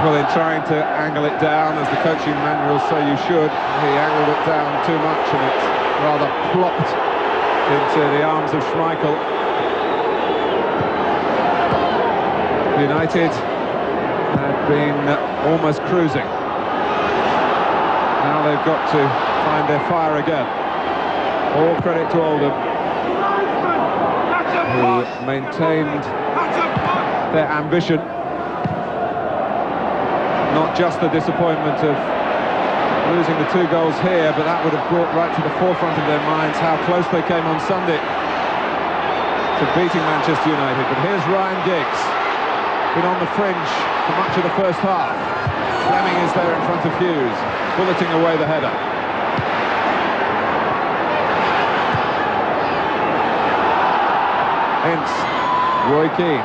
Well, in trying to angle it down, as the coaching manuals say you should, he angled it down too much and it rather plopped into the arms of Schmeichel. United had been almost cruising. Now they've got to find their fire again. All credit to Oldham, who maintained their ambition. Not just the disappointment of losing the 2 goals here, but that would have brought right to the forefront of their minds how close they came on Sunday to beating Manchester United. But here's Ryan Giggs, been on the fringe for much of the first half. Fleming is there in front of Hughes, bulleting away the header. Ince, Roy Keane.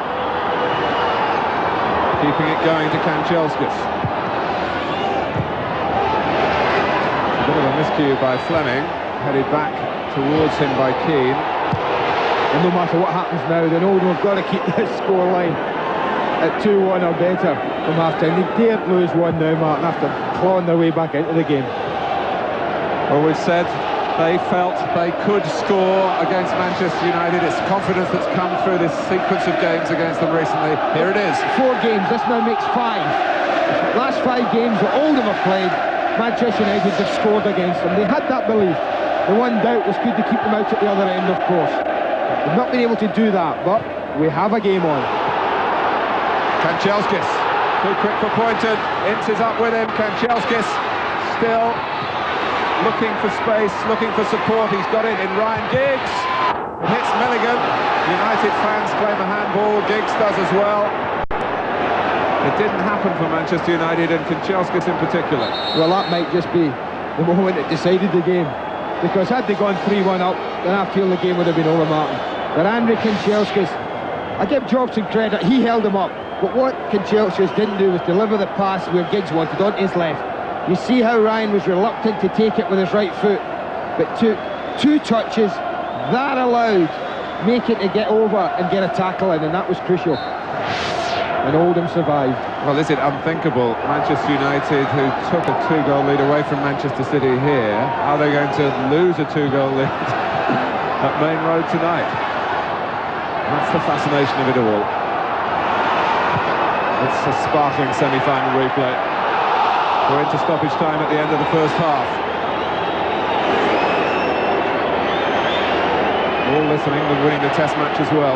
Keeping it going to Kanchelskis. A bit of a miscue by Fleming, headed back towards him by Keane. And no matter what happens now, then Oldham have got to keep this score line at 2-1 or better from half-time. They daren't lose one now, Martin, after clawing their way back into the game. Well, we've said they felt they could score against Manchester United. It's confidence that's come through this sequence of games against them recently. Here it is. 4 games, this now makes 5. The last 5 games that Oldham have played, Manchester United have scored against them. They had that belief. The one doubt was could they keep them out at the other end, of course. They've not been able to do that, but we have a game on. Kanchelskis, too quick for Poynton. Ince is up with him. Kanchelskis still looking for space, looking for support. He's got it in Ryan Giggs. It hits Milligan. United fans claim a handball. Giggs does as well. It didn't happen for Manchester United and Kanchelskis in particular. Well, that might just be the moment that decided the game. Because had they gone 3-1 up, then I feel the game would have been over, Martin. But Andrei Kanchelskis, I give Robson credit, he held him up. But what Kanchelskis didn't do was deliver the pass where Giggs wanted, onto his left. You see how Ryan was reluctant to take it with his right foot, but took 2 touches, that allowed Macon to get over and get a tackle in, and that was crucial. And Oldham survived. Well, is it unthinkable? Manchester United, who took a 2-goal lead away from Manchester City here, are they going to lose a 2-goal lead at Maine Road tonight? That's the fascination of it all. It's a sparkling semi-final replay. We're into stoppage time at the end of the first half. All this and England winning the Test match as well.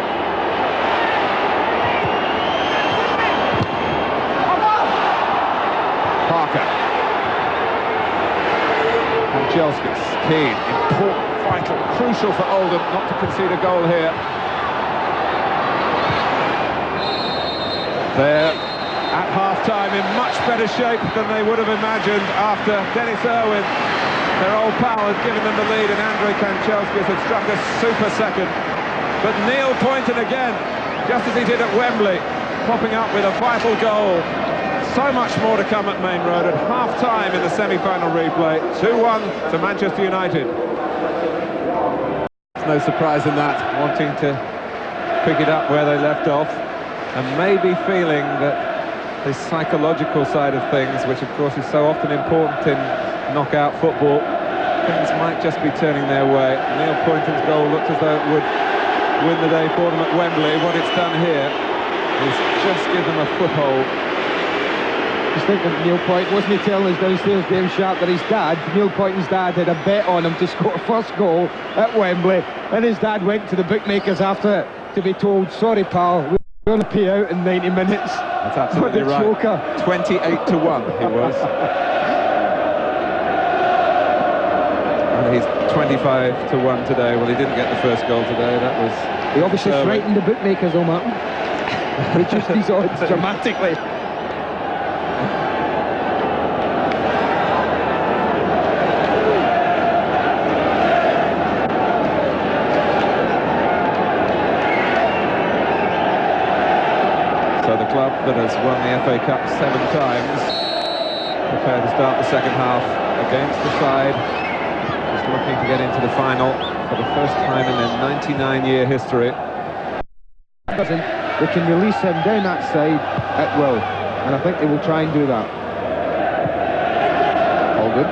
Parker. Kanchelskis. Keane. Important, vital, crucial for Oldham not to concede a goal here. They're at half-time in much better shape than they would have imagined after Dennis Irwin, their old pal, had given them the lead and Andrei Kanchelskis had struck a super second. But Neil Poynton again, just as he did at Wembley, popping up with a vital goal. So much more to come at Maine Road at half-time in the semi-final replay. 2-1 to Manchester United. There's no surprise in that, wanting to pick it up where they left off and maybe feeling that the psychological side of things, which of course is so often important in knockout football, things might just be turning their way. Neil Poynton's goal looked as though it would win the day for them at Wembley. What it's done here is just give them a foothold. Just think of Neil Poynton, wasn't he telling us downstairs, Graham Sharp, that his dad, Neil Poynton's dad, had a bet on him to score first goal at Wembley, and his dad went to the bookmakers after it to be told, sorry pal, we're going to pay out in 90 minutes. That's absolutely right. Joker. 28-1 he was. And he's 25-1 today. Well, he didn't get the first goal today. That was... He obviously frightened the bookmakers, though, Martin. Reduced these odds dramatically. So the club that has won the FA Cup 7 times prepared to start the second half against the side just looking to get into the final for the first time in their 99-year history. They can release him down that side at will, and I think they will try and do that. Holden,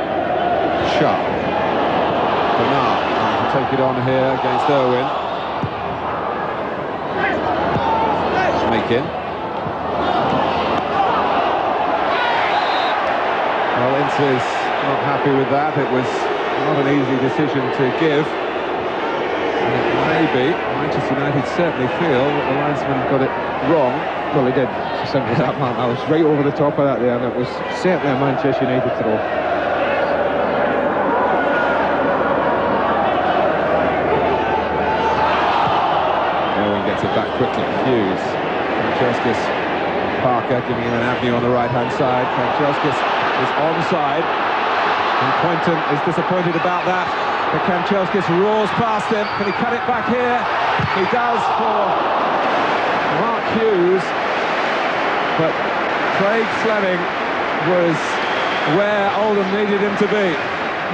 Sharp, Bernard trying to take it on here against Irwin. Makin. Well, Ince is not happy with that. It was not an easy decision to give. And it may be, Manchester United certainly feel that the linesman got it wrong. Well, he did. It's as simple as that, man. I was right over the top of that there, and it was certainly a Manchester United throw. Irwin gets it back quickly. Hughes. Kanchelskis. Parker giving him an avenue on the right-hand side. Kanchelskis is onside. And Poynton is disappointed about that. But Kanchelskis roars past him. Can he cut it back here? He does for Mark Hughes, but Craig Fleming was where Oldham needed him to be.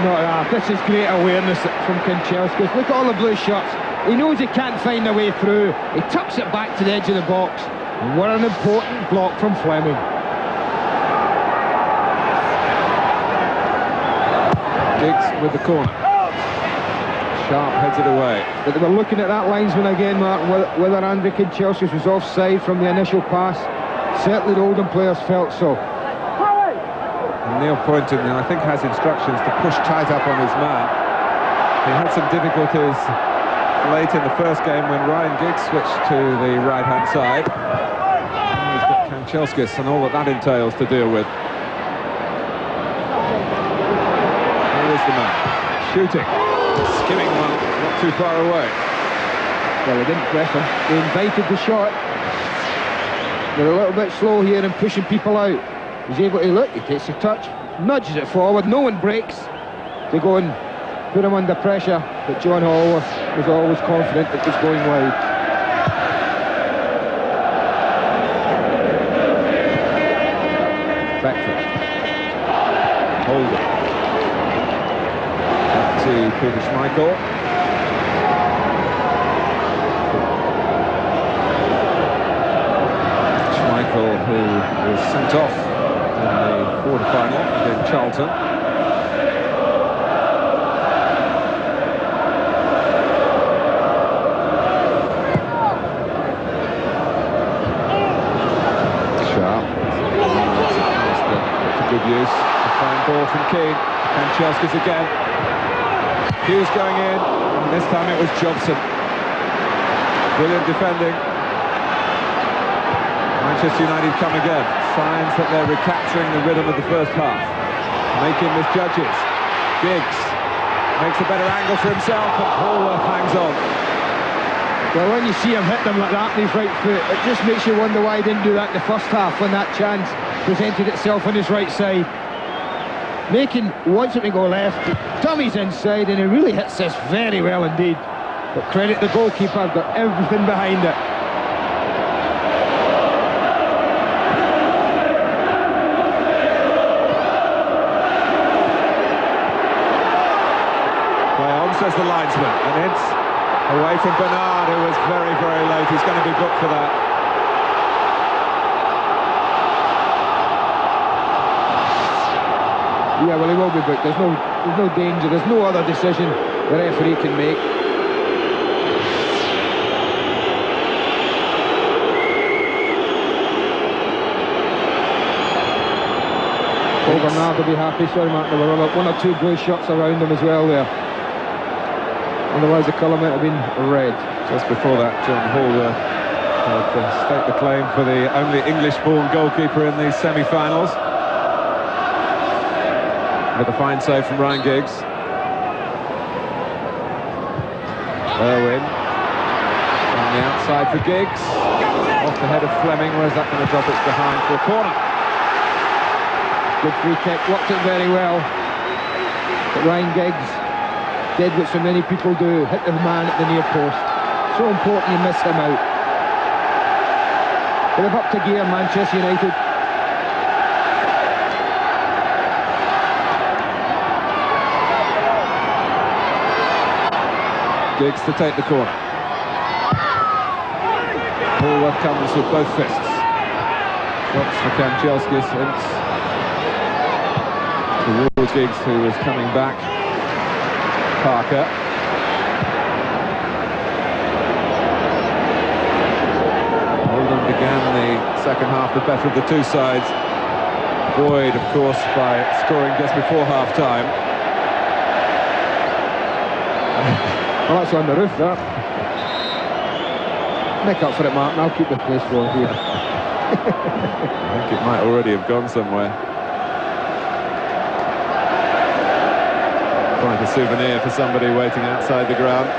Not that. This is great awareness from Kanchelskis. Look at all the blue shots. He knows he can't find a way through. He tucks it back to the edge of the box. And what an important block from Fleming. Giggs with the corner. Sharp heads it away. But they were looking at that linesman again, Martin, whether Andrei Kanchelskis was offside from the initial pass. Certainly the Oldham players felt so. And Neil Poynton, I think, has instructions to push tight up on his man. He had some difficulties late in the first game when Ryan Giggs switched to the right-hand side. And he's got Kanchelskis and all that entails to deal with. Here is the man, shooting, skimming one, not too far away. Well, they didn't press him. They invited the shot. They're a little bit slow here and pushing people out. He's able to look, he takes a touch, nudges it forward, no one breaks to go and put him under pressure, but John Hallworth was always confident it was going wide. Beckford. Holden. Back to Peter Schmeichel. Schmeichel, who was sent off in the quarter-final against Charlton. Sharp. That's a good use. A fine ball from Keane. Kanchelskis again. Hughes going in, and this time it was Robson. Brilliant defending. Manchester United come again. Signs that they're recapturing the rhythm of the first half. Making misjudges. Giggs makes a better angle for himself, and Hallworth hangs on. Well, when you see him hit them like that on his right foot, it just makes you wonder why he didn't do that in the first half when that chance presented itself on his right side. Making wants it to go left, Tommy's inside, and he really hits this very well indeed. But credit the goalkeeper, got everything behind it. Says the linesman, and it's away from Bernard, who was very, very late. He's going to be booked for that. Yeah, well, he will be booked. There's no danger. There's no other decision the referee can make. Oh, Bernard will be happy. Sorry, Martin, there were one or two blue shots around him as well there. Otherwise the colour might have been red. Just before that, John Hallworth had staked the claim for the only English-born goalkeeper in these semi-finals. With a fine save from Ryan Giggs. Irwin on the outside for Giggs. Off the head of Fleming. Where's that going to drop? It's behind for a corner. Good free kick, blocked it very well. But Ryan Giggs did what so many people do, hit the man at the near post. So important you miss him out. But they've up to gear, Manchester United. Giggs to take the corner. Hallworth comes with both fists. Drops for Kanchelskis and towards Giggs, who was coming back. Parker. Oldham began the second half the better of the two sides. Buoyed, of course, by scoring just before half-time. Well, that's on the roof, that. Make up for it, Martin. I'll keep the place for here. I think it might already have gone somewhere. Quite a souvenir for somebody waiting outside the ground.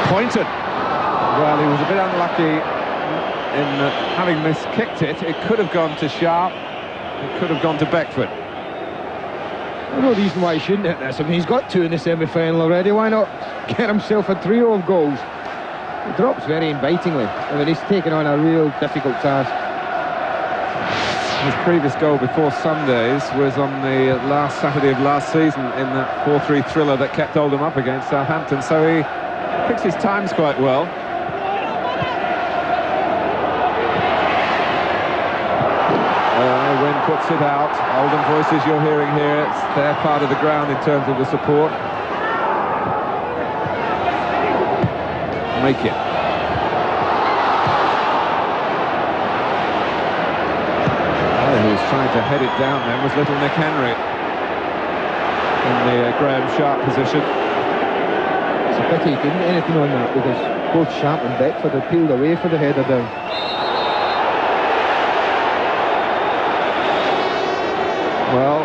Poynton. Well, he was a bit unlucky in having miskicked it. It could have gone to Sharp. it could have gone to Beckford. No reason why he shouldn't hit this. I mean, he's got 2 in the semi-final already. Why not get himself a trio of goals? He drops very invitingly. I mean, he's taken on a real difficult task. His previous goal before Sundays was on the last Saturday of last season in that 4-3 thriller that kept Oldham up against Southampton, so he picks his times quite well. Wynn puts it out. Oldham voices you're hearing here, it's their part of the ground in terms of the support. Make it. Who was trying to head it down then was little Nick Henry in the Graham Sharp position. It's a pity he didn't get anything on that, because both Sharp and Beckford had peeled away for the header down. Well,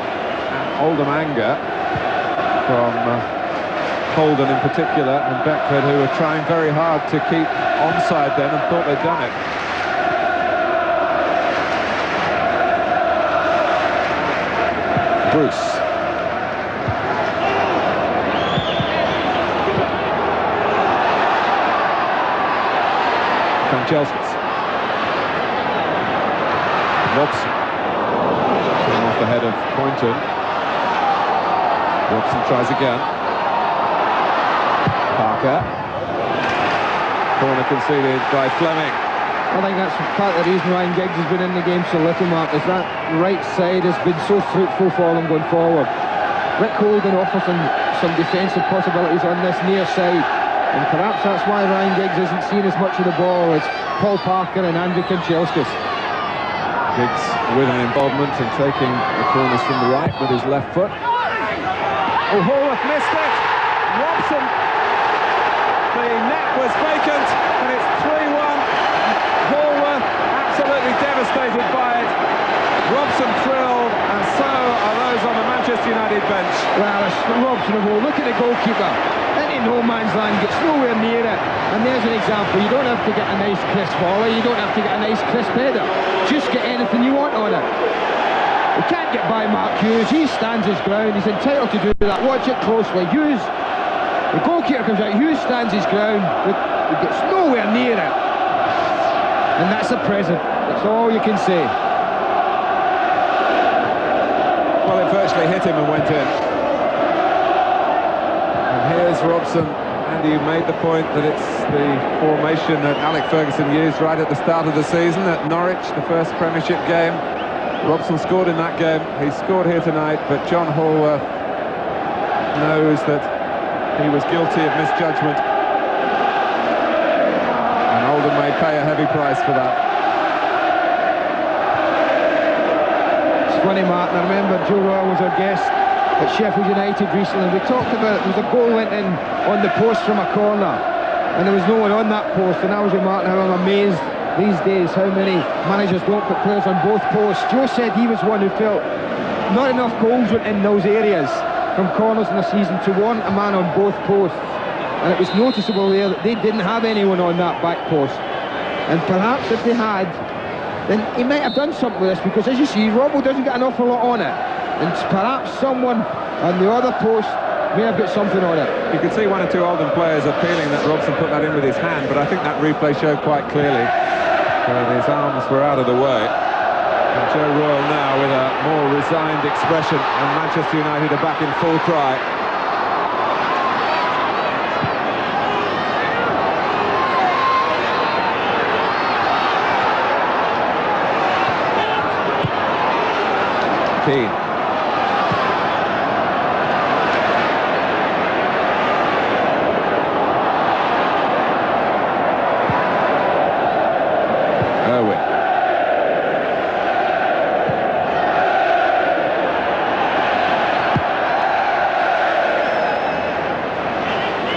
Oldham anger from Holden in particular, and Beckford, who were trying very hard to keep onside then and thought they'd done it. Bruce. Kanchelskis. Robson. Came off the head of Poynton. Robson tries again. Parker. Corner conceded by Fleming. I think that's part of the reason Ryan Giggs has been in the game so little, Mark, is that right side has been so fruitful for them going forward. Rick Holden offers them some defensive possibilities on this near side, and perhaps that's why Ryan Giggs isn't seeing as much of the ball as Paul Parker and Andrew Kanchelskis. Giggs with an involvement in taking the corners from the right with his left foot. Oh, Horwath missed it! Robson! The net was vacant, and it's 3-1. Horwath absolutely devastated by it. Robson thrilled, and so are those on the Manchester United bench. Well, it's Robson of all. Look at the goalkeeper. Into no man's land, gets nowhere near it. And there's an example. You don't have to get a nice crisp volley, you don't have to get a nice crisp header. Just get anything you want on it. You can't get by Mark Hughes. He stands his ground. He's entitled to do that. Watch it closely. Hughes, the goalkeeper comes out. Hughes stands his ground. He gets nowhere near it. And that's a present. That's all you can say. Well, it virtually hit him and went in. And here's Robson. Andy, you made the point that it's the formation that Alec Ferguson used right at the start of the season at Norwich, the first Premiership game. Robson scored in that game. He scored here tonight, but John Horwath knows that he was guilty of misjudgment. And Oldham may pay a heavy price for that. It's funny, Martin, I remember Joe Royal was our guest at Sheffield United recently. We talked about it. There was a goal went in on the post from a corner, and there was no one on that post, and I was remarking how I'm amazed these days how many managers don't put players on both posts. Joe said he was one who felt not enough goals went in those areas from corners in the season to want a man on both posts, and it was noticeable there that they didn't have anyone on that back post. And perhaps if they had, then he might have done something with this, because as you see, Robbo doesn't get an awful lot on it, and perhaps someone on the other post may have got something on it. You could see one or two Oldham players appealing that Robson put that in with his hand, but I think that replay showed quite clearly that his arms were out of the way. And Joe Royal now with a more resigned expression, and Manchester United are back in full cry. Keane. Irwin.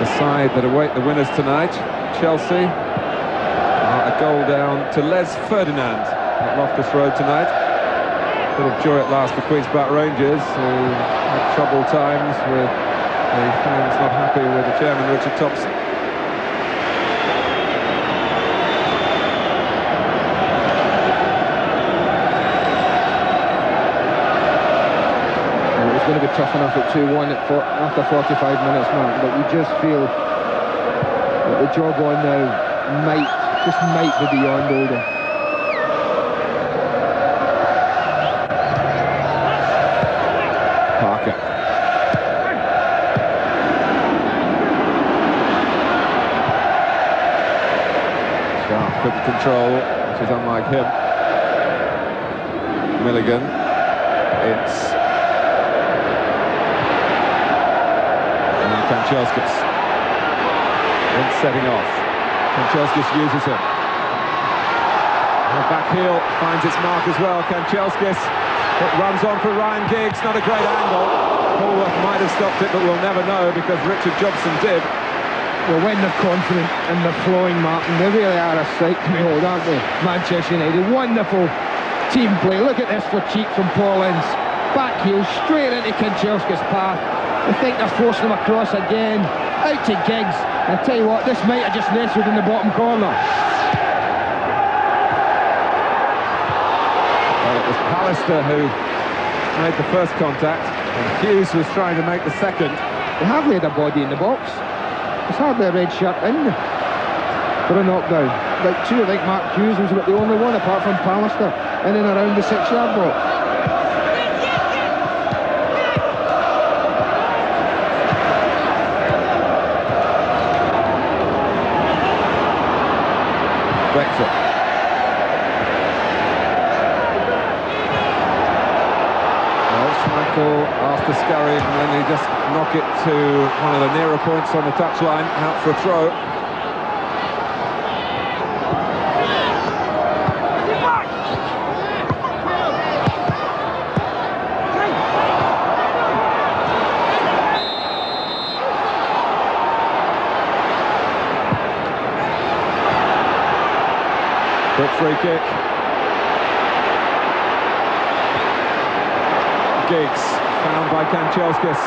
The side that await the winners tonight, Chelsea, are a goal down to Les Ferdinand at Loftus Road tonight. Bit of joy at last for Queen's Park Rangers, who had troubled times with the fans not happy with the chairman, Richard Thompson. be tough enough at 2-1 after 45 minutes, Mark, but you just feel that the job on now might be beyond Oldham. Parker. Sharp couldn't control, which is unlike him. Milligan. It's Kanchelskis. It's setting off. Kanchelskis uses him. The back heel finds its mark as well. Kanchelskis. It runs on for Ryan Giggs. Not a great angle. Hallworth might have stopped it, but we'll never know because Richard Robson did. Well, when they're confident and they're flowing, Martin, they really are a sight to behold, aren't they? Manchester United, wonderful team play. Look at this for cheek from Paul Ince. Back heel straight into Kanchelskis' path. I think they're forcing him across again. Out to Giggs. I tell you what, this might have just nestled in the bottom corner. Well, it was Pallister who made the first contact, and Hughes was trying to make the second. They hardly had a body in the box. There's hardly a red shirt in for a knockdown. Like two, I think Mark Hughes was about the only one, apart from Pallister, in and around the 6-yard box. Brexit. Well, Schmeichel after scurry, and then he just knock it to one of the nearer points on the touchline, out for a throw. Quick free kick. Giggs, found by Kanchelskis.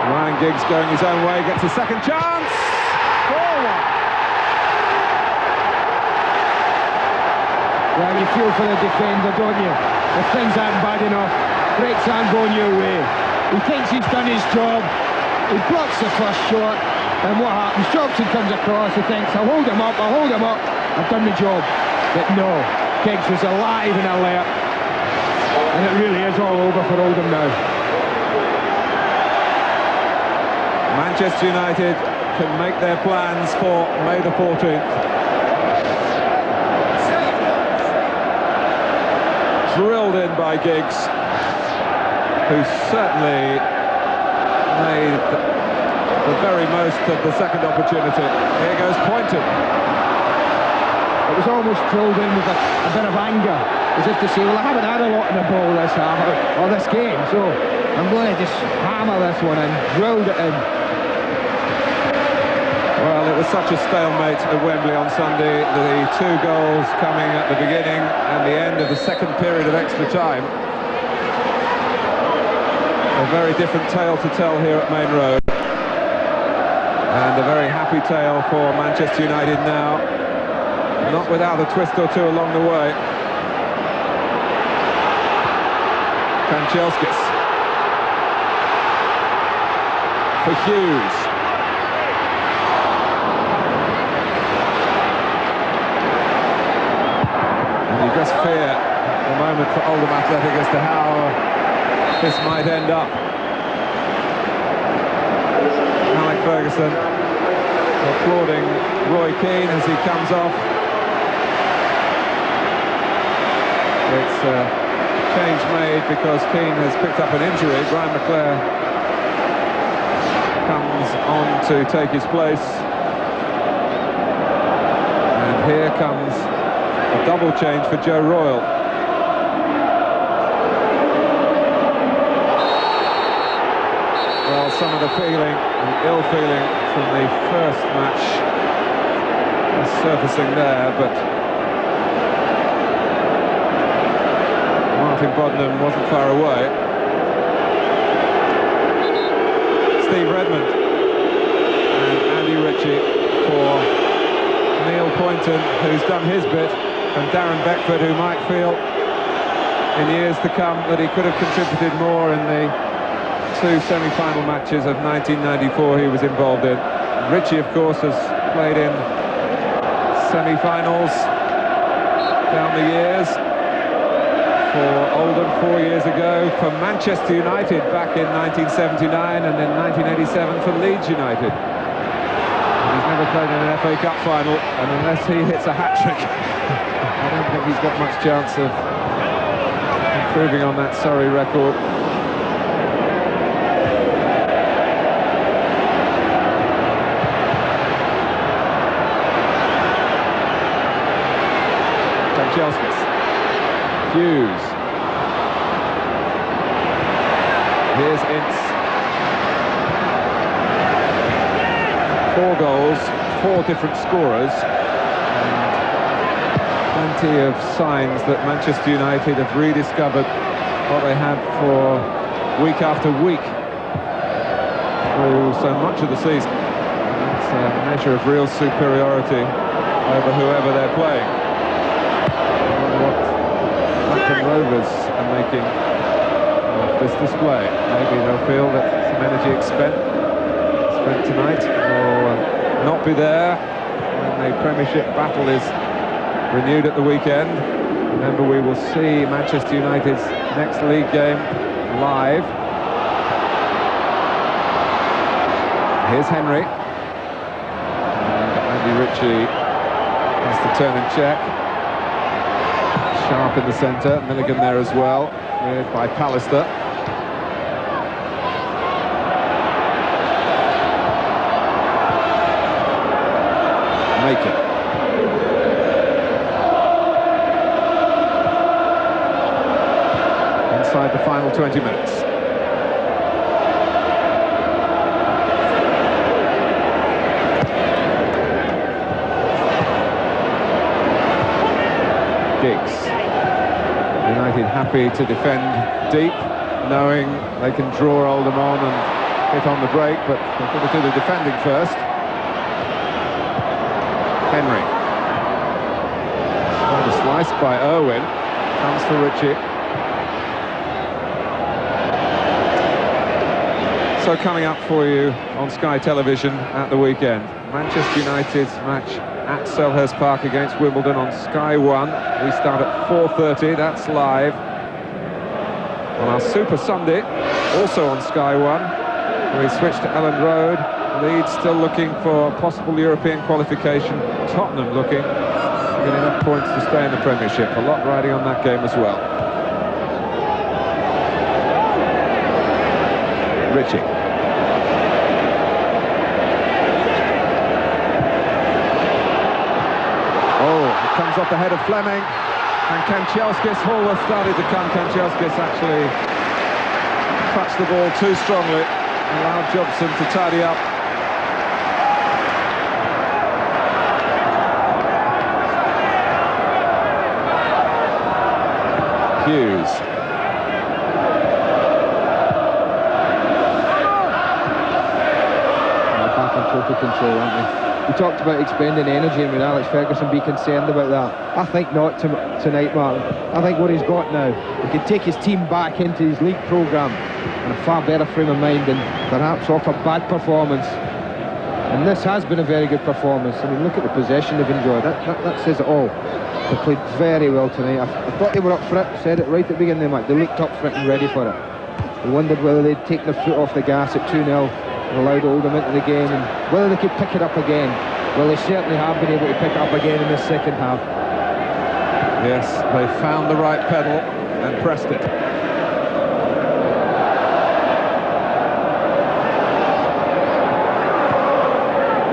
Ryan Giggs going his own way, gets a second chance. 4-1. Well, you feel for the defender, don't you? If things aren't bad enough, breaks aren't going your way. He thinks he's done his job. He blocks the first shot, and what happens? Robson comes across, he thinks, I'll hold him up, I've done the job. But no, Giggs was alive and alert. And it really is all over for Oldham now. Manchester United can make their plans for May the 14th. Drilled in by Giggs, who certainly made the very most of the second opportunity. Here goes Poynton. It was almost drilled in with a bit of anger, as if to say, well, I haven't had a lot in the ball this half, or this game, so I'm going to just hammer this one in, drilled it in. Well, it was such a stalemate at Wembley on Sunday. The two goals coming at the beginning and the end of the second period of extra time. A very different tale to tell here at Maine Road. And a very happy tale for Manchester United now. Not without a twist or two along the way. Kanchelskis. For Hughes. And you just fear the moment for Oldham Athletic as to how this might end up. Alec Ferguson applauding Roy Keane as he comes off. It's a change made because Keane has picked up an injury. Brian McClare comes on to take his place. And here comes a double change for Joe Royle. Well, some of the feeling and ill feeling from the first match is surfacing there, but Martin Bodnam wasn't far away. Steve Redmond and Andy Ritchie for Neil Poynton, who's done his bit, and Darren Beckford, who might feel in years to come that he could have contributed more in the two semi-final matches of 1994 he was involved in. Ritchie, of course, has played in semi-finals down the years. For Oldham 4 years ago, for Manchester United back in 1979, and then 1987 for Leeds United. He's never played in an FA Cup final, and unless he hits a hat-trick, I don't think he's got much chance of improving on that Surrey record. Kanchelskis. Hughes. Here's Ince. 4 goals, 4 different scorers, and plenty of signs that Manchester United have rediscovered what they had for week after week through so much of the season. It's a measure of real superiority over whoever they're playing. What Rovers are making of this display. Maybe they'll feel that some energy spent tonight will not be there when the Premiership battle is renewed at the weekend. Remember, we will see Manchester United's next league game live. Here's Henry. And Andy Ritchie has to turn and check. Sharp in the centre, Milligan there as well, cleared by Pallister. Make it. Inside the final 20 minutes. Diggs. United happy to defend deep, knowing they can draw Oldham on and hit on the break, but they're going to do the defending first. Henry. And a slice by Irwin. Comes for Ritchie. So coming up for you on Sky Television at the weekend, Manchester United's match at Selhurst Park against Wimbledon on Sky 1. We start at 4:30, that's live. On our Super Sunday, also on Sky 1, we switch to Elland Road. Leeds still looking for possible European qualification. Tottenham looking to get enough points to stay in the Premiership. A lot riding on that game as well. Ritchie. Oh, it comes off the head of Fleming. And Kanchelskis, Hallworth started to come. Kanchelskis actually touched the ball too strongly. Allowed Robson to tidy up. Hughes. Back in total control, aren't they? We talked about expending energy, and would Alex Ferguson be concerned about that? I think not tonight, Martin. I think what he's got now, he can take his team back into his league programme in a far better frame of mind than perhaps off a bad performance. And this has been a very good performance. I mean, look at the possession they've enjoyed. That says it all. They played very well tonight. I thought they were up for it. Said it right at the beginning of the match. They looked up for it and ready for it. They wondered whether they'd take their foot off the gas at 2-0 and allowed Oldham into the game, and whether they could pick it up again. Well, they certainly have been able to pick it up again in the second half. Yes, they found the right pedal and pressed it.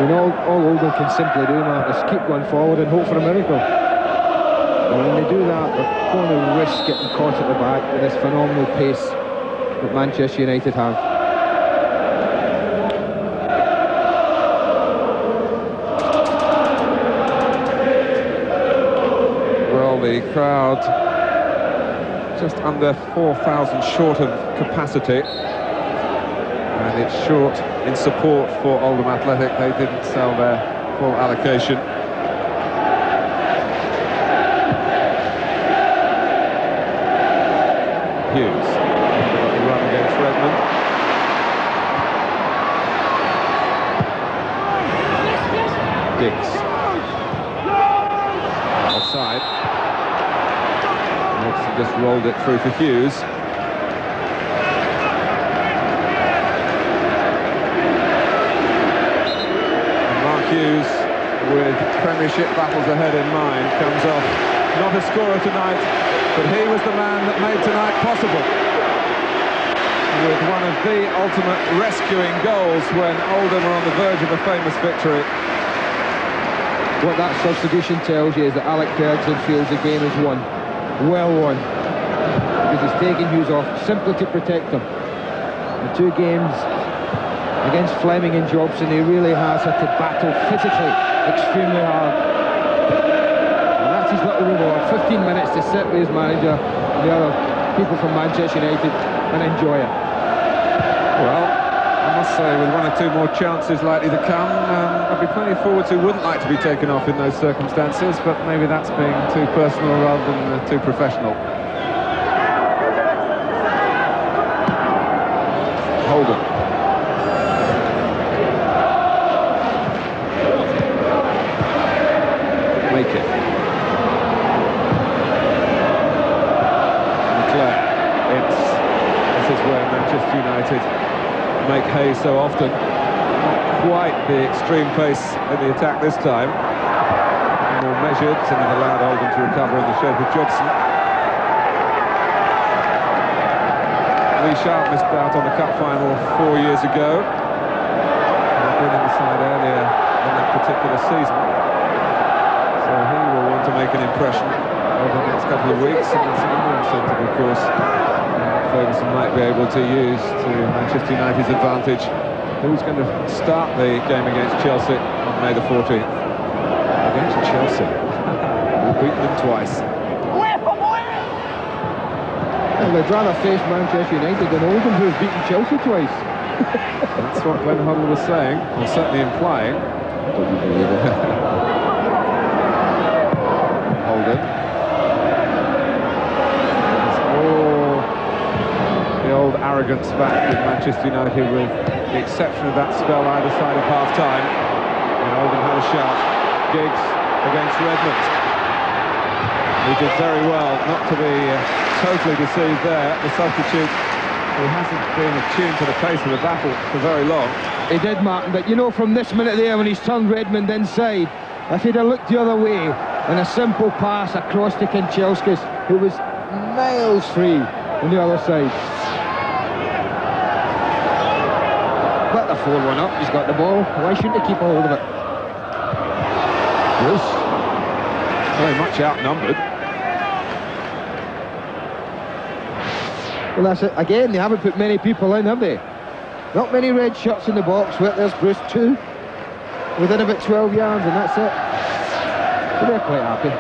And all Oldham can simply do, Mark, is keep going forward and hope for a miracle. And when they do that, they're going to risk getting caught at the back with this phenomenal pace that Manchester United have. Well, the crowd just under 4,000 short of capacity. And it's short in support for Oldham Athletic. They didn't sell their full allocation. Giggs. Offside. Robson just rolled it through for Hughes. And Mark Hughes, with Premiership battles ahead in mind, comes off not a scorer tonight, but he was the man that made tonight possible, with one of the ultimate rescuing goals when Oldham were on the verge of a famous victory. What that substitution tells you is that Alec Ferguson feels the game is won. Well won. Because he's taken Hughes off simply to protect him. The two games against Fleming and Robson, he really has had to battle physically extremely hard. And that's his little reward. 15 minutes to sit with his manager and the other people from Manchester United and enjoy it. Well, I must say, with one or two more chances likely to come, there'll be plenty of forwards who wouldn't like to be taken off in those circumstances, but maybe that's being too personal rather than too professional. Holden. Make it. This is where Manchester United make hay so often. Not quite the extreme pace in the attack this time. More measured, and it allowed Oldham to recover in the shape of Jobson. Lee Sharp missed out on the cup final 4 years ago. He'd been in the side earlier in that particular season. So he will want to make an impression over the next couple of weeks, and that's another incentive, of course, Ferguson might be able to use to Manchester United's advantage. Who's going to start the game against Chelsea on May the 14th? Against Chelsea. We've beaten them twice. Well, they'd rather face Manchester United than Oldham, who've beaten Chelsea twice. That's what Glenn Hoddle was saying, or certainly implying. Don't you believe it? Holden. The old arrogance back with Manchester United, with the exception of that spell either side of half-time. And Oldham had a shout. Giggs against Redmond. He did very well not to be totally deceived there. The substitute, who hasn't been attuned to the pace of the battle for very long. He did, Martin, but you know, from this minute there when he's turned Redmond inside, if he'd have looked the other way and a simple pass across to Kanchelskis, who was miles free on the other side. Let the 4-1 up, he's got the ball. Why shouldn't he keep a hold of it? Bruce, very much outnumbered. Well, that's it. Again, they haven't put many people in, have they? Not many red shirts in the box. Well, there's Bruce, 2. Within about 12 yards, and that's it. So they're quite happy.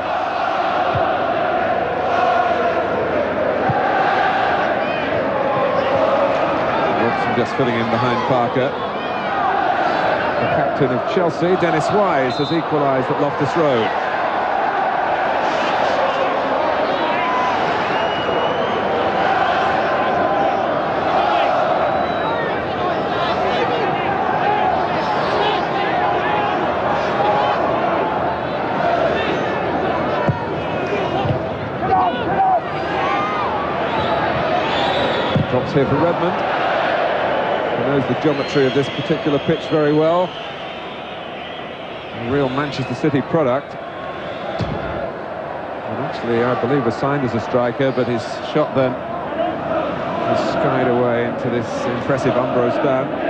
Robson just filling in behind Parker. The captain of Chelsea, Dennis Wise, has equalised at Loftus Road. Drops here for Redmond. He knows the geometry of this particular pitch very well. A real Manchester City product. And actually, I believe, was signed as a striker, but his shot then was skied away into this impressive Umbro stand.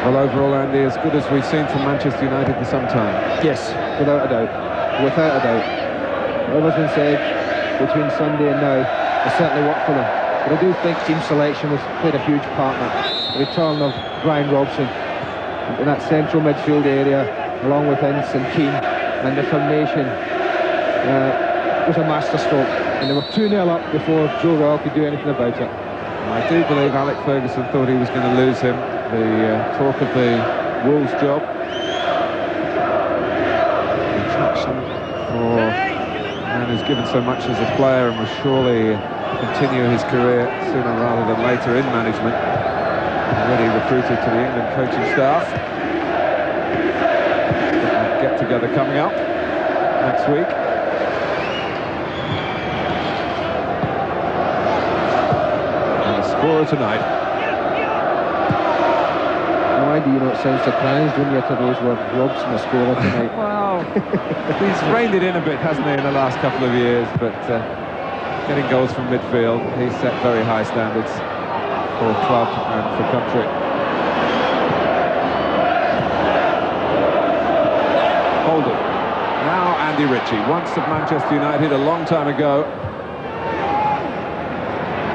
Well, overall, Andy, as good as we've seen from Manchester United for some time. Yes, without a doubt. Without a doubt. Whatever's been said between Sunday and now has certainly worked for them. But I do think team selection has played a huge part in that. The return of Brian Robson in that central midfield area, along with Ince and Keane, and the formation was a masterstroke. And they were 2-0 up before Joe Royle could do anything about it. I do believe Alec Ferguson thought he was going to lose him. The talk of the Wolves' job. Attraction for a man who's given so much as a player and will surely continue his career sooner rather than later in management. Already recruited to the England coaching staff. Get together coming up next week. And the scorer tonight. Why do you not sound surprised when you utter those words? Robson, the scorer tonight. Well, he's reined it in a bit, hasn't he, in the last couple of years, but getting goals from midfield, he's set very high standards for club and for country. Oldham. Now Andy Ritchie, once of Manchester United a long time ago.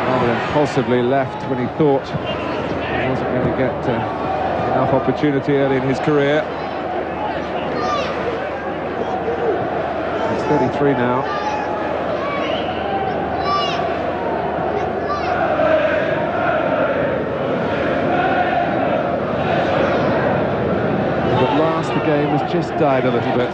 Rather impulsively left when he thought he wasn't going to get enough opportunity early in his career. He's 33 now. The game has just died a little bit.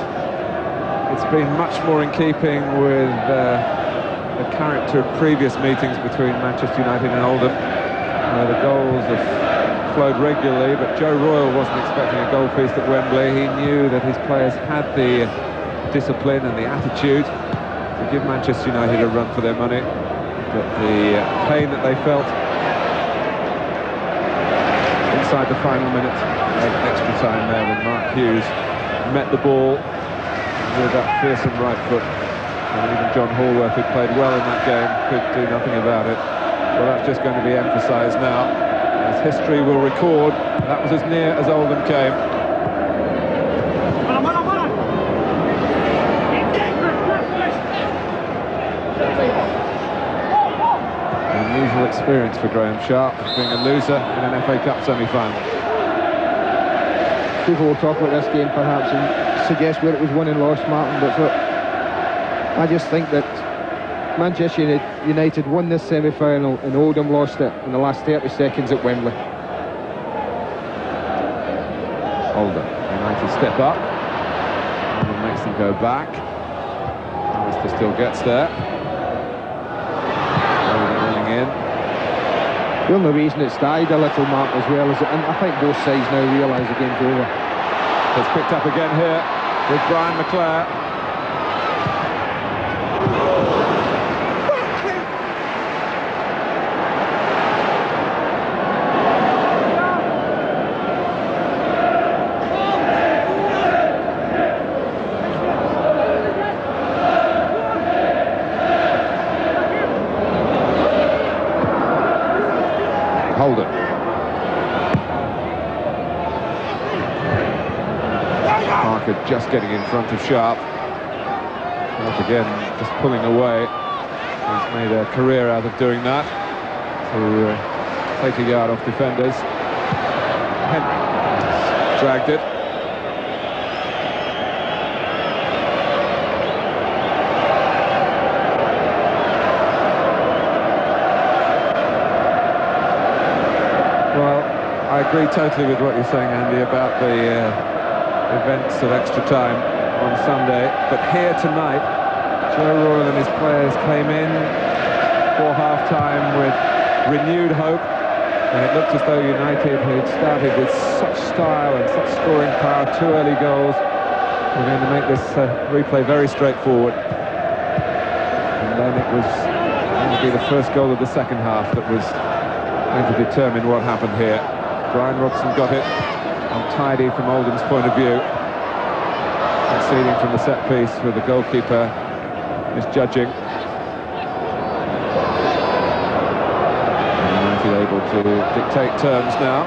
It's been much more in keeping with the character of previous meetings between Manchester United and Oldham, where the goals have flowed regularly, but Joe Royle wasn't expecting a goal feast at Wembley. He knew that his players had the discipline and the attitude to give Manchester United a run for their money, but the pain that they felt inside the final minute of extra time there when Mark Hughes met the ball with that fearsome right foot, and even John Hallworth, who played well in that game, could do nothing about it. Well, that's just going to be emphasised now, as history will record. That was as near as Oldham came. Unusual experience for Graham Sharp, being a loser in an FA Cup semi-final. People will talk about this game perhaps and suggest where it was won and lost, Martin, but I just think that Manchester United won this semi-final and Oldham lost it in the last 30 seconds at Wembley. Oldham United step up. Oldham makes them go back. Alistair still gets there. Running in. The only reason it's died a little, Mark, as well, is that, and I think both sides now realise the game's over. It's picked up again here with Brian McClare. Holden. Parker just getting in front of Sharp. Sharp again just pulling away. He's made a career out of doing that, to take a yard off defenders. Henry dragged it. I agree totally with what you're saying, Andy, about the events of extra time on Sunday. But here tonight, Joe Royle and his players came in for half-time with renewed hope. And it looked as though United, who'd started with such style and such scoring power, 2 early goals, were going to make this replay very straightforward. And then it was going to be the first goal of the second half that was going to determine what happened here. Brian Robson got it untidy from Oldham's point of view, conceding from the set piece with the goalkeeper misjudging. United able to dictate terms now.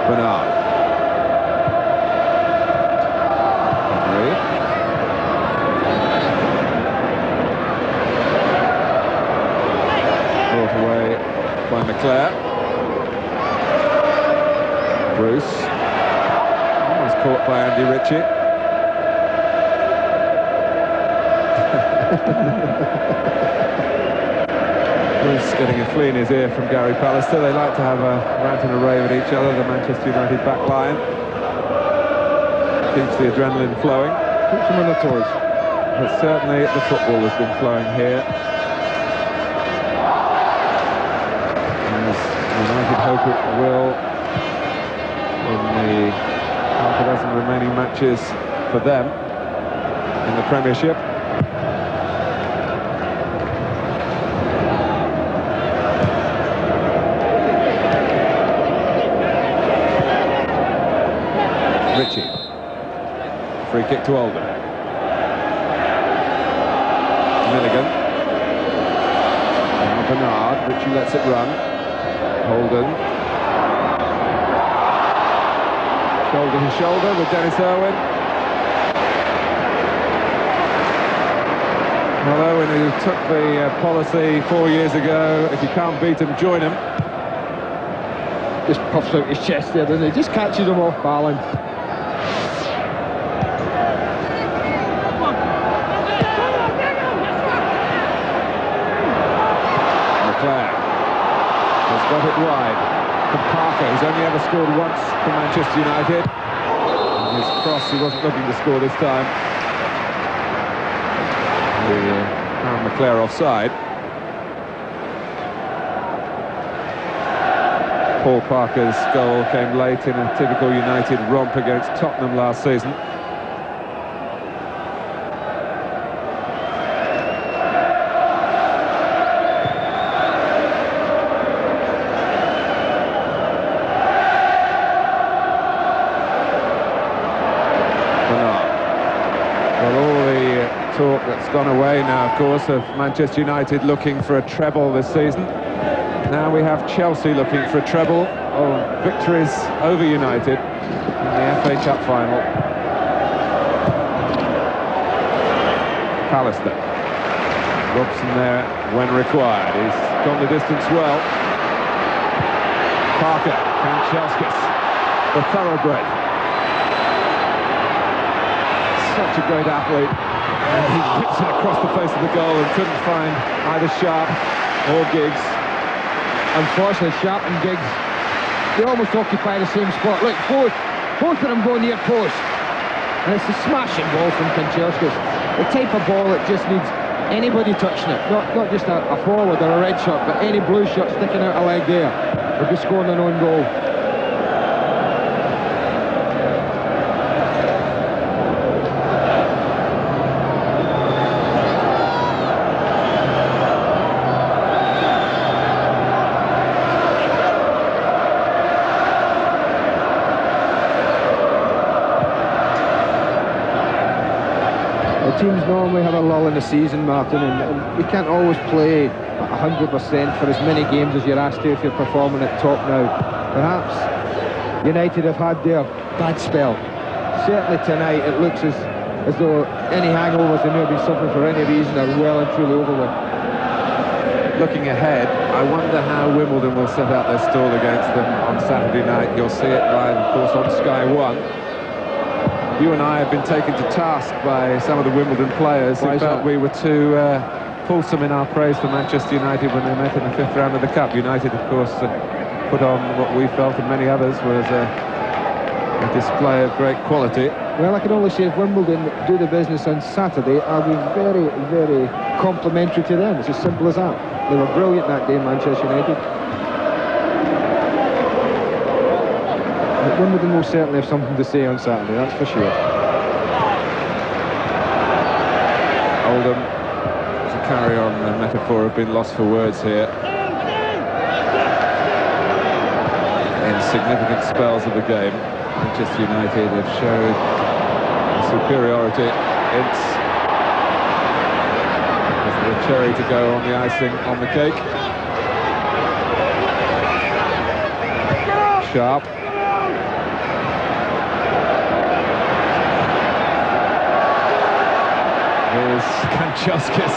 Bernard. By McClare. Bruce. Almost caught by Andy Ritchie. Bruce getting a flea in his ear from Gary Pallister. They like to have a rant and a rave at each other, the Manchester United back line. Keeps the adrenaline flowing. Keeps them on their toes. But certainly the football has been flowing here. As United hope it will in the half a dozen remaining matches for them in the Premiership. Ritchie. Free kick to Oldham. Milligan. Now Bernard. Ritchie lets it run. Holden. Shoulder to shoulder with Dennis Irwin. Well, Irwin, who took the policy 4 years ago, if you can't beat them, join them. Just puffs out his chest there, doesn't he? Just catches him off balance. Got it wide from Parker, who's only ever scored once for Manchester United. And his cross, he wasn't looking to score this time. Aaron McClare offside. Paul Parker's goal came late in a typical United romp against Tottenham last season. Talk that's gone away now, of course, of Manchester United looking for a treble this season. Now we have Chelsea looking for a treble, or victories over United in the FA Cup final. Pallister. Robson there when required. He's gone the distance well. Parker, Kanchelskis, the thoroughbred. Such a great athlete. And he whips it across the face of the goal and couldn't find either Sharp or Giggs. Unfortunately, Sharp and Giggs, they almost occupy the same spot. Look, both of them go near post. And it's a smashing ball from Kanchelskis. The type of ball that just needs anybody touching it. Not just a forward or a red shirt, but any blue shirt sticking out a leg there would be scoring an own goal. Teams normally have a lull in the season, Martin, and you can't always play at 100% for as many games as you're asked to if you're performing at top now. Perhaps United have had their bad spell. Certainly tonight it looks as though any hangovers they may have been suffering for any reason are well and truly over with. Looking ahead, I wonder how Wimbledon will set out their stall against them on Saturday night. You'll see it live, of course, on Sky 1. You and I have been taken to task by some of the Wimbledon players who felt we were too fulsome in our praise for Manchester United when they met in the 5th round of the Cup. United, of course, put on what we felt and many others was a display of great quality. Well, I can only say if Wimbledon do the business on Saturday, I'll be very, very complimentary to them. It's as simple as that. They were brilliant that day, Manchester United. Wimbledon will certainly have something to say on Saturday, that's for sure. Oldham, to carry on the metaphor, have been lost for words here. In significant spells of the game, Manchester United have showed superiority. It's the cherry to go on the icing on the cake. Sharp. Here's Kanchelskis.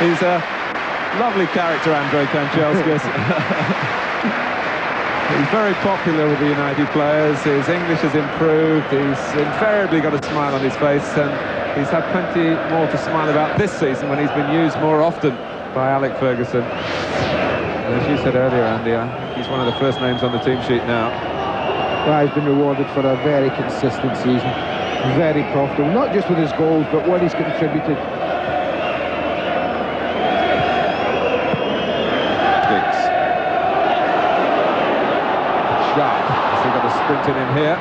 He's a lovely character, Andrei Kanchelskis. He's very popular with the United players. His English has improved. He's invariably got a smile on his face, and he's had plenty more to smile about this season when he's been used more often by Alec Ferguson. And as you said earlier, Andy, I think he's one of the first names on the team sheet now. Well, he's been rewarded for a very consistent season, very profitable, not just with his goals, but what he's contributed. Giggs. Sharp. So he got a sprint in here.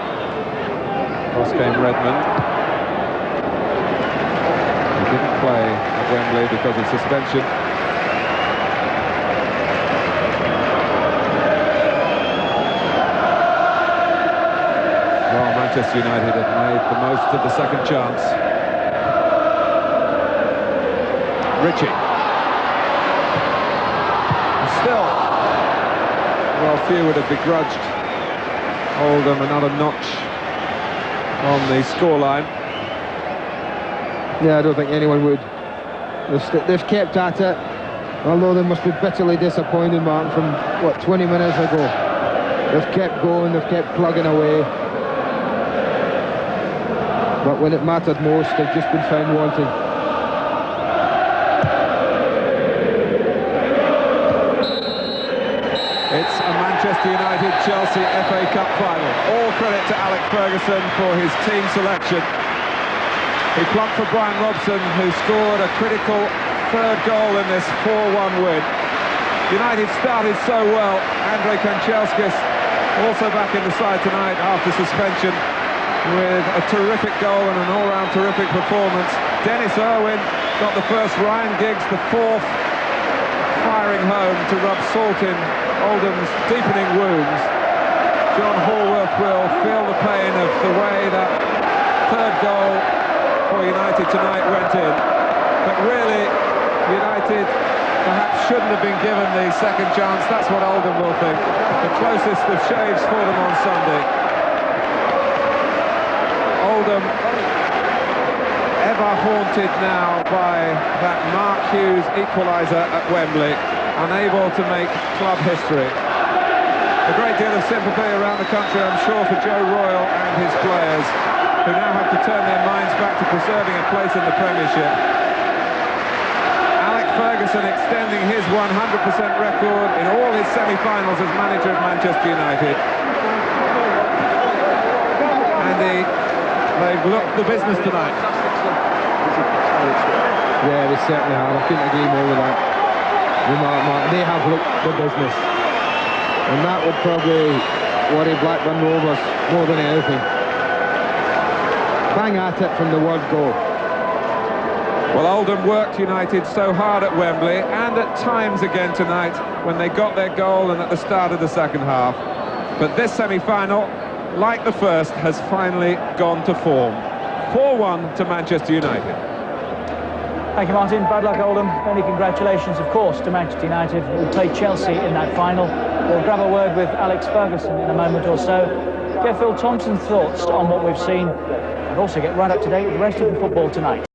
Cross came Redmond. He didn't play at Wembley because of suspension. Well, Manchester United have made the most of the second chance. Ritchie. And still, well, few would have begrudged Oldham another notch on the scoreline. Yeah, I don't think anyone would. They've kept at it, although they must be bitterly disappointed, Martin, from, what, 20 minutes ago. They've kept going, they've kept plugging away. But when it mattered most, they've just been found wanting. It's a Manchester United-Chelsea FA Cup final. All credit to Alec Ferguson for his team selection. He plunked for Brian Robson, who scored a critical third goal in this 4-1 win. United started so well. Kanchelskis also back in the side tonight after suspension with a terrific goal and an all-round terrific performance. Dennis Irwin got the first, Ryan Giggs the fourth, firing home to rub salt in Oldham's deepening wounds. John Hallworth will feel the pain of the way that third goal for United tonight went in. But really, United perhaps shouldn't have been given the second chance. That's what Oldham will think. The closest of shaves for them on Sunday. Oldham, ever haunted now by that Mark Hughes equaliser at Wembley, unable to make club history. A great deal of sympathy around the country, I'm sure, for Joe Royle and his players, who now have to turn their minds back to preserving a place in the Premiership. Alec Ferguson extending his 100% record in all his semi-finals as manager of Manchester United. Andy, they've looked the business tonight. Yeah, they certainly have. I couldn't agree more with that remark, Mark. They have looked the business. And that would probably worry Blackburn Rovers more than anything. Bang at it from the word go. Well, Oldham worked United so hard at Wembley and at times again tonight when they got their goal and at the start of the second half. But this semi-final, like the first, has finally gone to form. 4-1 to Manchester United. Thank you, Martin. Bad luck, Oldham. Many congratulations, of course, to Manchester United, who will play Chelsea in that final. We'll grab a word with Alex Ferguson in a moment or so. Get Phil Thompson's thoughts on what we've seen, and also get right up to date with the rest of the football tonight.